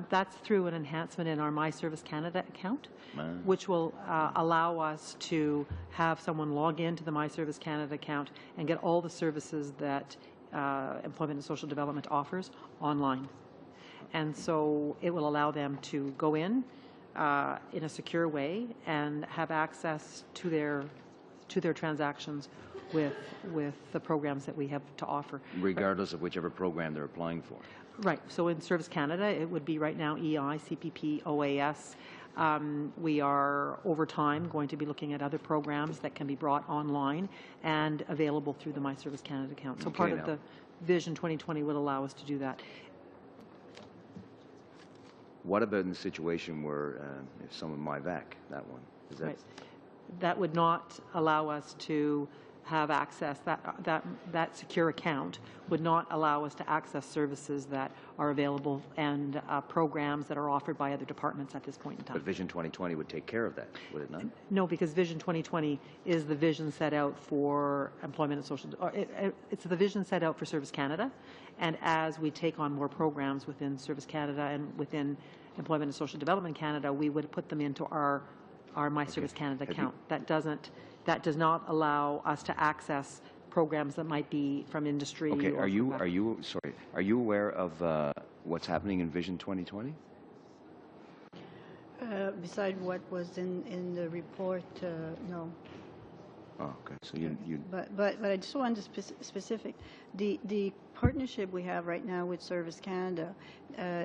E: That's through an enhancement in our My Service Canada account, which will allow us to have someone log into the My Service Canada account and get all the services that Employment and Social Development offers online. And so it will allow them to go in a secure way and have access to their to their transactions with the programs that we have to offer.
N: Regardless of whichever program they're applying for.
E: Right. So in Service Canada, it would be right now EI, CPP, OAS. We are, over time, going to be looking at other programs that can be brought online and available through the My Service Canada account. So part of the Vision 2020 would allow us to do that.
N: What about in the situation where if someone MyVac, that one? Is that
E: right. That would not allow us to have access, that secure account would not allow us to access services that are available and programs that are offered by other departments at this point in time.
N: But Vision 2020 would take care of that, would it not?
E: No, because Vision 2020 is the vision set out for employment and social, it's the vision set out for Service Canada, and as we take on more programs within Service Canada and within Employment and Social Development Canada, we would put them into our My Service Canada account. That does not allow us to access programs that might be from industry.
N: Okay,
E: or
N: are you aware of what's happening in Vision 2020?
F: Beside what was in the report, no.
N: Oh, okay. So you.
F: But I just wanted to specific the partnership we have right now with Service Canada.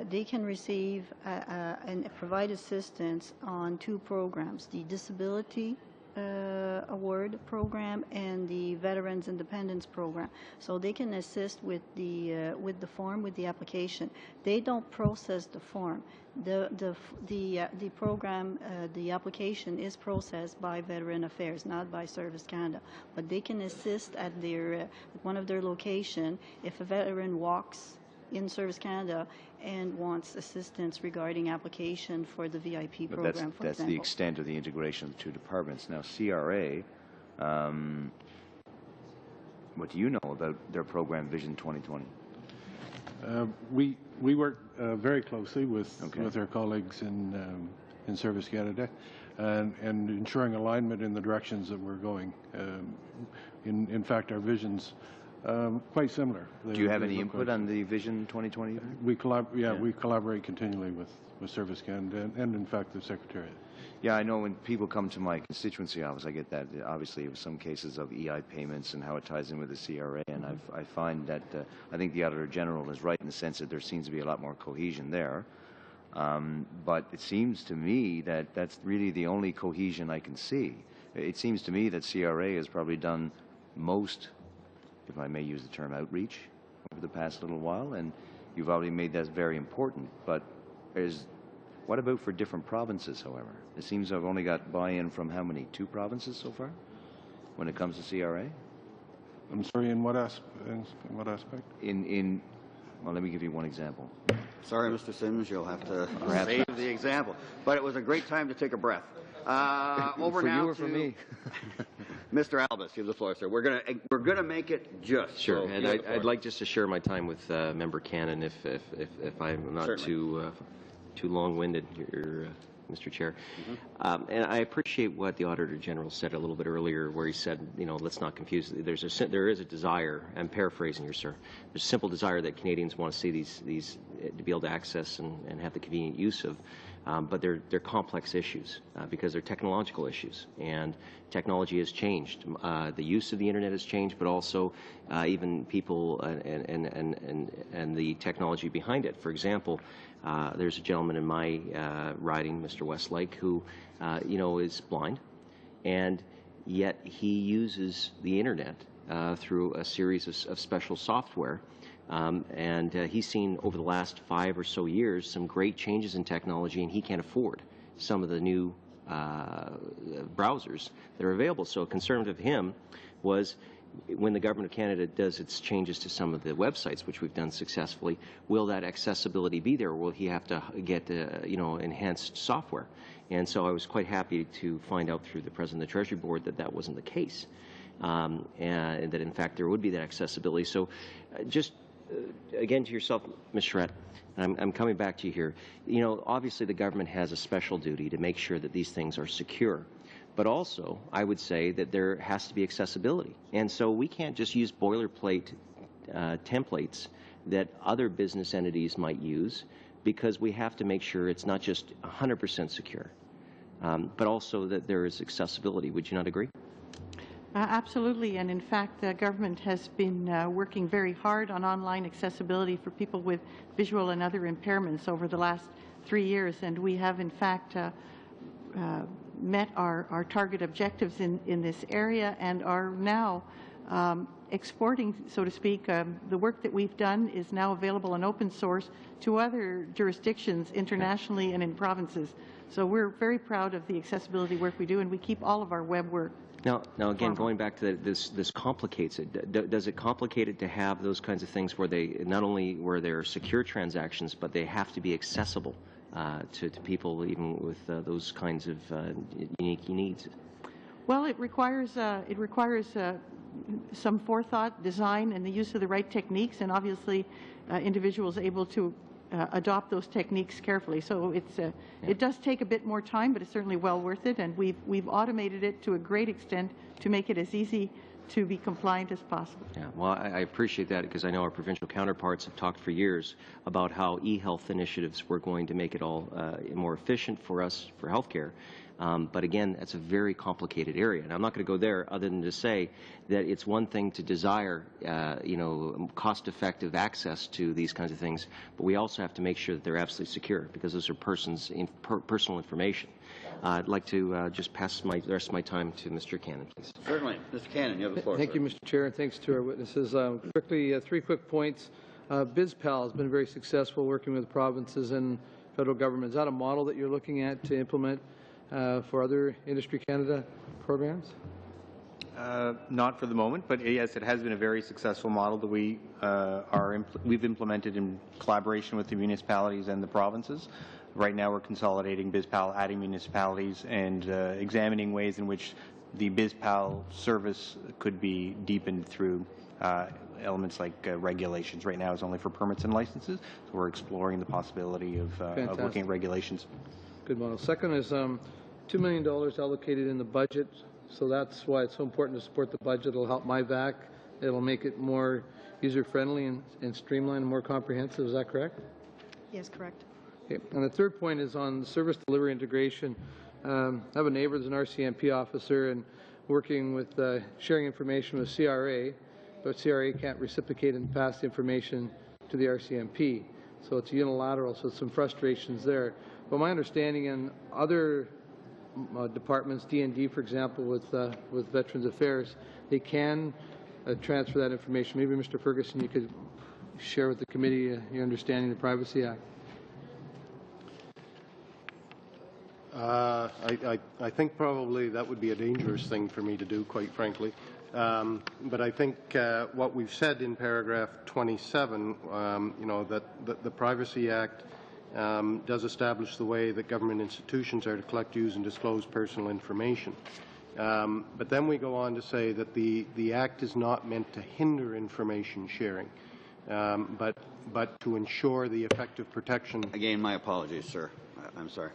F: They can receive and provide assistance on 2 programs: the Disability Award program and the Veterans Independence program. So they can assist with the form, with the application. They don't process the form. The program, the application is processed by Veteran Affairs, not by Service Canada. But they can assist at their one of their location if a veteran walks in Service Canada and wants assistance regarding application for the VIP program, for example.
N: That's the extent of the integration of the 2 departments. Now, CRA, what do you know about their program Vision 2020?
K: We work very closely with our colleagues in Service Canada and ensuring alignment in the directions that we're going. In fact, our visions quite similar.
N: Do you have any input on the Vision 2020?
K: We collaborate continually with Service Canada and in fact the Secretariat.
N: Yeah, I know when people come to my constituency office, I get that. Obviously, with some cases of EI payments and how it ties in with the CRA, and I find that I think the Auditor General is right in the sense that there seems to be a lot more cohesion there. But it seems to me that that's really the only cohesion I can see. It seems to me that CRA has probably done most, if I may use the term, outreach over the past little while, and you've already made that very important. But what about for different provinces, however? It seems I've only got buy-in from how many? 2 provinces so far when it comes to CRA?
K: I'm sorry, in what aspect?
N: Well, let me give you one example.
A: Sorry, Mr. Sims, you'll have to save the example. But it was a great time to take a breath. Over
N: for
A: now
N: you or for me?
A: Mr. Albus, you have the floor, sir. We're gonna make it just.
H: Sure,
A: so
H: and I'd like just to share my time with Member Cannon, if I'm not too long-winded here, Mr. Chair. And I appreciate what the Auditor General said a little bit earlier, where he said, let's not confuse. There is a desire. I'm paraphrasing here, sir. There's a simple desire that Canadians want to see these to be able to access and have the convenient use of. But they're complex issues because they're technological issues, and technology has changed. The use of the internet has changed, but also even people and the technology behind it. For example, there's a gentleman in my riding, Mr. Westlake, who is blind, and yet he uses the internet through a series of special software. And he's seen over the last 5 or so years some great changes in technology, and he can't afford some of the new browsers that are available. So a concern of him was, when the Government of Canada does its changes to some of the websites, which we've done successfully, will that accessibility be there, or will he have to get enhanced software? And so I was quite happy to find out through the President of the Treasury Board that that wasn't the case, and that in fact there would be that accessibility. So just again to yourself, Ms. Charette, and I'm coming back to you here. Obviously the government has a special duty to make sure that these things are secure. But also, I would say that there has to be accessibility. And so we can't just use boilerplate templates that other business entities might use, because we have to make sure it's not just 100% secure, but also that there is accessibility. Would you not agree?
D: Absolutely, and in fact, the government has been working very hard on online accessibility for people with visual and other impairments over the last 3 years, and we have in fact met our target objectives in this area and are now exporting, so to speak. The work that we've done is now available in open source to other jurisdictions internationally and in provinces. So we're very proud of the accessibility work we do, and we keep all of our web work.
H: Now again, going back to this complicates it. Does it complicate it to have those kinds of things where they not only where they're secure transactions, but they have to be accessible to people even with those kinds of unique needs?
D: Well, it requires some forethought, design, and the use of the right techniques, and obviously individuals able to adopt those techniques carefully. So it does take a bit more time, but it's certainly well worth it, and we've automated it to a great extent to make it as easy to be compliant as possible.
H: Yeah, well, I appreciate that because I know our provincial counterparts have talked for years about how e-health initiatives were going to make it all more efficient for us for healthcare. But again, that's a very complicated area, and I'm not going to go there other than to say that it's one thing to desire, cost-effective access to these kinds of things, but we also have to make sure that they're absolutely secure because those are personal information. I'd like to just pass the rest of my time to Mr. Cannon, please.
A: Certainly. Mr. Cannon, you have the floor.
Q: Thank you, Mr. Chair, and thanks to our witnesses. Quickly, 3 quick points. BizPal has been very successful working with provinces and federal government. Is that a model that you're looking at to implement for other Industry Canada programs?
G: Not for the moment, but yes, it has been a very successful model that we've implemented in collaboration with the municipalities and the provinces. Right now, we're consolidating BizPal, adding municipalities, and examining ways in which the BizPal service could be deepened through elements like regulations. Right now, it's only for permits and licenses, so we're exploring the possibility of looking at regulations.
Q: Good model. Second is $2 million allocated in the budget, so that's why it's so important to support the budget. It'll help MyVac. It'll make it more user-friendly and streamlined and more comprehensive. Is that correct?
E: Yes, correct.
Q: Okay. And the third point is on service delivery integration. I have a neighbor that's an RCMP officer and working with sharing information with CRA, but CRA can't reciprocate and pass the information to the RCMP. So it's unilateral, so some frustrations there. But my understanding in other departments, D&D, for example, with Veterans Affairs, they can transfer that information. Maybe, Mr. Ferguson, you could share with the committee your understanding of the Privacy Act.
B: I think probably that would be a dangerous thing for me to do, quite frankly. But I think what we've said in paragraph 27, that the Privacy Act does establish the way that government institutions are to collect, use, and disclose personal information. But then we go on to say that the Act is not meant to hinder information sharing, but to ensure the effective protection.
A: Again, my apologies, sir. I'm sorry.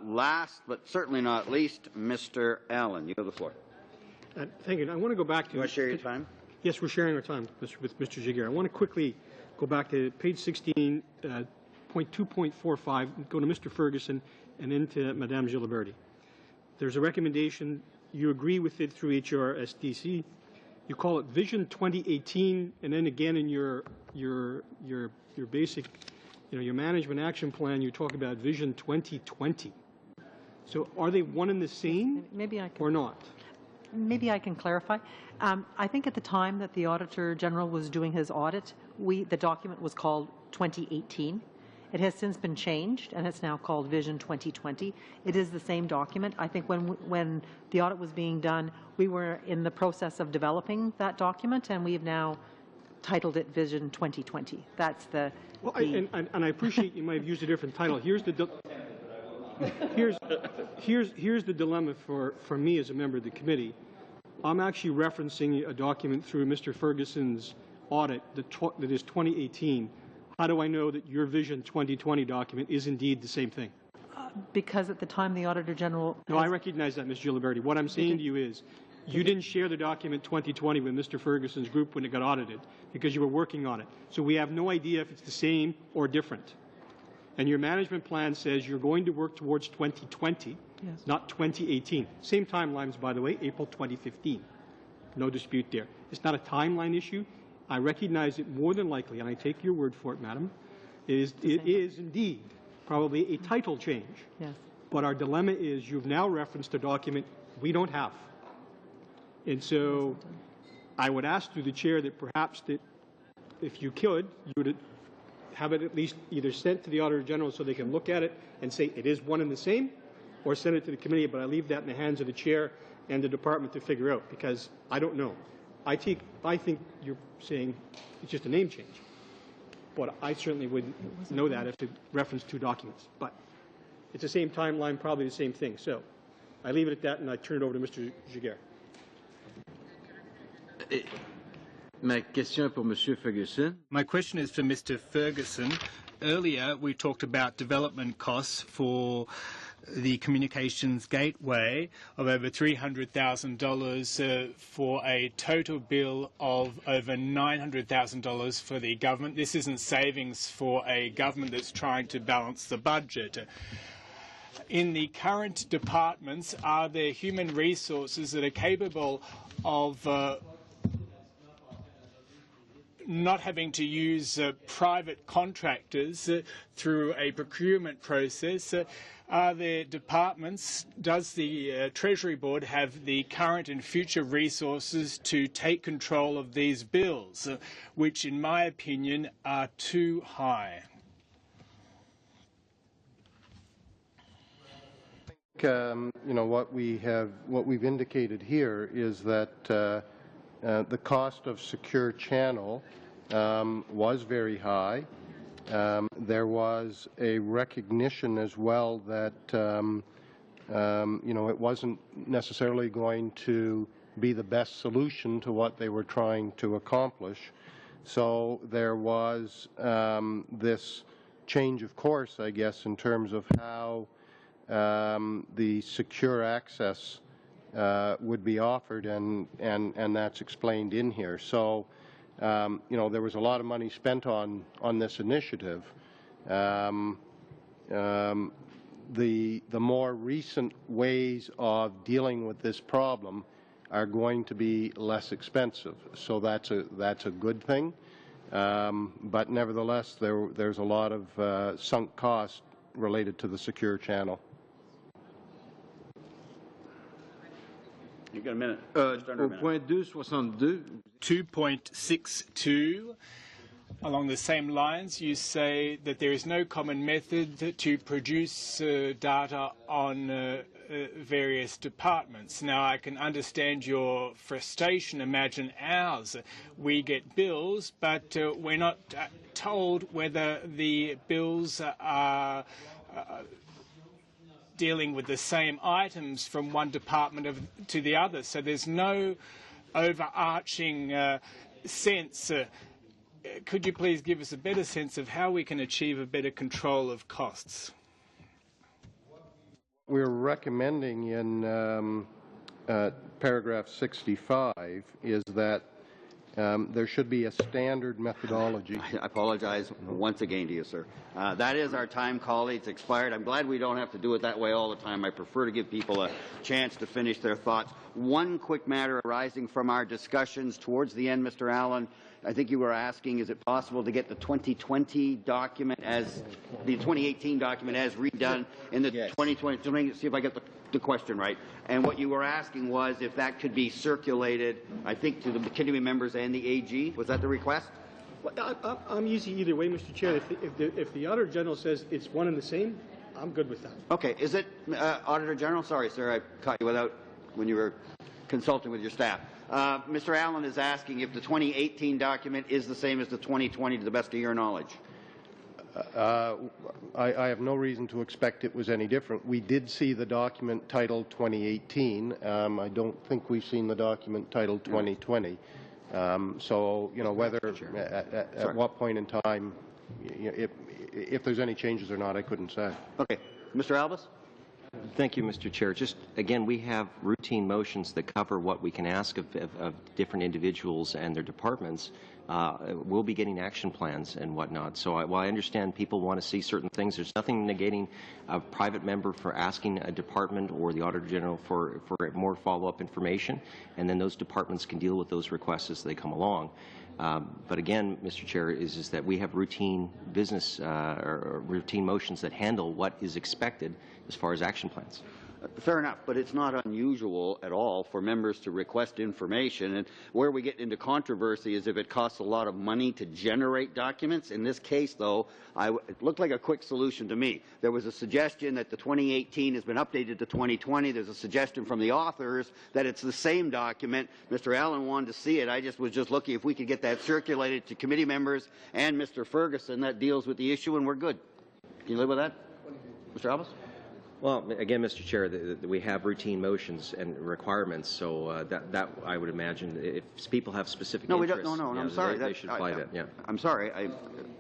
A: Last but certainly not least, Mr. Allen, you have the floor.
I: Thank you. I want to go back to...
A: You want to share your time?
I: Yes, we're sharing our time with Mr. Giguère. I want to quickly go back to page 16, point 2.45, go to Mr. Ferguson and then to Madame Giliberti. There's a recommendation. You agree with it through HRSDC. You call it Vision 2018, and then again in your basic, your management action plan, you talk about Vision 2020. So are they one and the same, or not?
E: Maybe I can clarify. I think at the time that the Auditor General was doing his audit, the document was called 2018. It has since been changed, and it's now called Vision 2020. It is the same document. I think when the audit was being done, we were in the process of developing that document, and we have now titled it Vision 2020. That's the...
I: Well, and I appreciate you might have used a different title. Here's the dilemma for me as a member of the committee. I'm actually referencing a document through Mr. Ferguson's audit that is 2018. How do I know that your Vision 2020 document is indeed the same thing?
E: Because at the time the Auditor General...
I: No, I recognize that, Ms. Giliberti. What I'm saying to you is you didn't share the document 2020 with Mr. Ferguson's group when it got audited because you were working on it. So we have no idea if it's the same or different. And your management plan says you're going to work towards 2020, yes, not 2018. Same timelines, by the way, April 2015. No dispute there. It's not a timeline issue. I recognize it more than likely, and I take your word for it, Madam, it is indeed probably a title change.
E: Yes.
I: But our dilemma is you've now referenced a document we don't have. And so I would ask through the chair that perhaps that if you could, you would have it at least either sent to the Auditor General so they can look at it and say it is one and the same, or send it to the committee, but I leave that in the hands of the chair and the department to figure out, because I don't know. I think you're saying it's just a name change, but I certainly wouldn't know that if it referenced two documents. But it's the same timeline, probably the same thing. So I leave it at that, and I turn it over to Mr. Giguère.
L: Ma question pour Monsieur Ferguson.
C: My question is for Mr. Ferguson. Earlier, we talked about development costs for the communications gateway of over $300,000 for a total bill of over $900,000 for the government. This isn't savings for a government that's trying to balance the budget. In the current departments, are there human resources that are capable of not having to use private contractors through a procurement process? Are there departments, does the Treasury Board have the current and future resources to take control of these bills, which in my opinion are too high?
B: You know, what we've indicated here is that the cost of secure channel was very high. There was a recognition as well that you know, it wasn't necessarily going to be the best solution to what they were trying to accomplish. So there was this change of course, I guess, in terms of how the secure access would be offered, and that's explained in here. So you know, there was a lot of money spent on this initiative. The more recent ways of dealing with this problem are going to be less expensive, so that's a good thing. But nevertheless, there's a lot of sunk cost related to the secure channel.
A: You've got a minute.
L: Just under a minute. Point
C: 2.62. Along the same lines, you say that there is no common method to produce data on various departments. Now, I can understand your frustration. Imagine ours. We get bills, but we're not told whether the bills are dealing with the same items from one department to the other. So there's no overarching sense. Could you please give us a better sense of how we can achieve a better control of costs?
B: We're recommending in paragraph 65 is that there should be a standard methodology.
A: I apologize once again to you, sir. That is our time, colleagues. Expired. I'm glad we don't have to do it that way all the time. I prefer to give people a chance to finish their thoughts. One quick matter arising from our discussions towards the end, Mr. Allen. I think you were asking, is it possible to get the 2020 document as the 2018 document as redone in the 2020? Let me see if I get the question right. And what you were asking was if that could be circulated, I think, to the committee members and the AG. Was that the request?
I: Well, I'm easy either way, Mr. Chair. If the Auditor General says it's one and the same, I'm good with that.
A: Okay. Is it, Auditor General? Sorry, sir, I caught you without when you were consulting with your staff. Mr. Allen is asking if the 2018 document is the same as the 2020 to the best of your knowledge.
B: I have no reason to expect it was any different. We did see the document titled 2018. I don't think we've seen the document titled 2020. So, you know, whether at what point in time, if there's any changes or not, I couldn't say.
A: Okay. Mr. Albus?
H: Thank you, Mr. Chair. Just, again, we have routine motions that cover what we can ask of different individuals and their departments. we'll be getting action plans and whatnot. So while I understand people want to see certain things, there's nothing negating a private member for asking a department or the Auditor General for more follow-up information, and then those departments can deal with those requests as they come along. But again, Mr. Chair, is that we have routine business or routine motions that handle what is expected as far as action plans.
A: Fair enough, but it's not unusual at all for members to request information. And where we get into controversy is if it costs a lot of money to generate documents. In this case, though, it looked like a quick solution to me. There was a suggestion that the 2018 has been updated to 2020. There's a suggestion from the authors that it's the same document. Mr. Allen wanted to see it. I was just looking if we could get that circulated to committee members and Mr. Ferguson. That deals with the issue, and we're good. Can you live with that, Mr. Albus?
H: Well, again, Mr. Chair, we have routine motions and requirements, so that I would imagine if people have specific interests,
A: we don't. No, I'm sorry.
H: They should apply that. Yeah.
A: I'm sorry.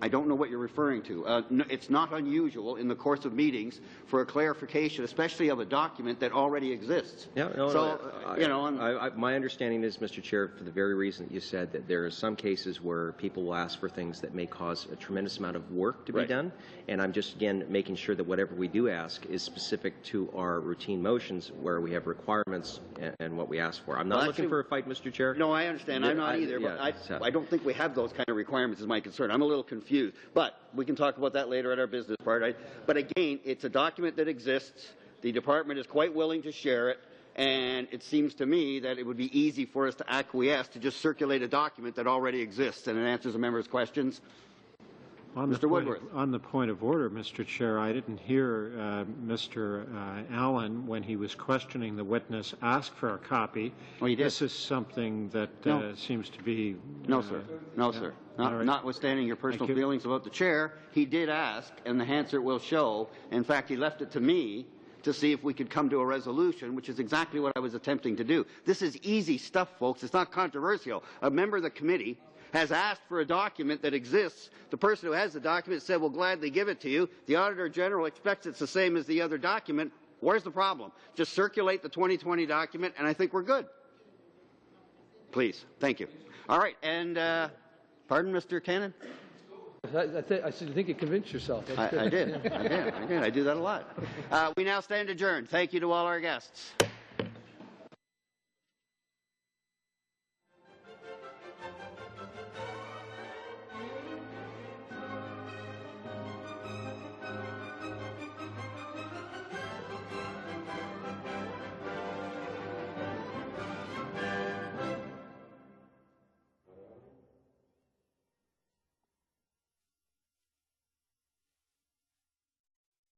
A: I don't know what you're referring to. No, it's not unusual in the course of meetings for a clarification, especially of a document that already exists.
H: Yeah. No,
A: so,
H: my understanding is, Mr. Chair, for the very reason that you said, that there are some cases where people will ask for things that may cause a tremendous amount of work to be done, and I'm just again making sure that whatever we do ask is specific to our routine motions where we have requirements and what we ask for. I'm not looking for a fight, Mr. Chair.
A: No, I understand. I'm not either. But I don't think we have those kind of requirements is my concern. I'm a little confused. But we can talk about that later at our business part. But again, it's a document that exists. The department is quite willing to share it. And it seems to me that it would be easy for us to acquiesce to just circulate a document that already exists and it answers a member's questions. Mr. Woodworth.
J: On the point of order, Mr. Chair, I didn't hear Mr. Allen, when he was questioning the witness, ask for a copy.
A: Oh, he did.
J: This is something that seems to be...
A: No, sir. No, sir. Notwithstanding your personal feelings about the chair, he did ask, and the answer will show. In fact, he left it to me to see if we could come to a resolution, which is exactly what I was attempting to do. This is easy stuff, folks. It's not controversial. A member of the committee has asked for a document that exists. The person who has the document said, we'll gladly give it to you. The Auditor General expects it's the same as the other document. Where's the problem? Just circulate the 2020 document, and I think we're good. Please. Thank you. All right. And, pardon, Mr. Cannon?
R: I think you convinced yourself.
A: I did. I do that a lot. We now stand adjourned. Thank you to all our guests.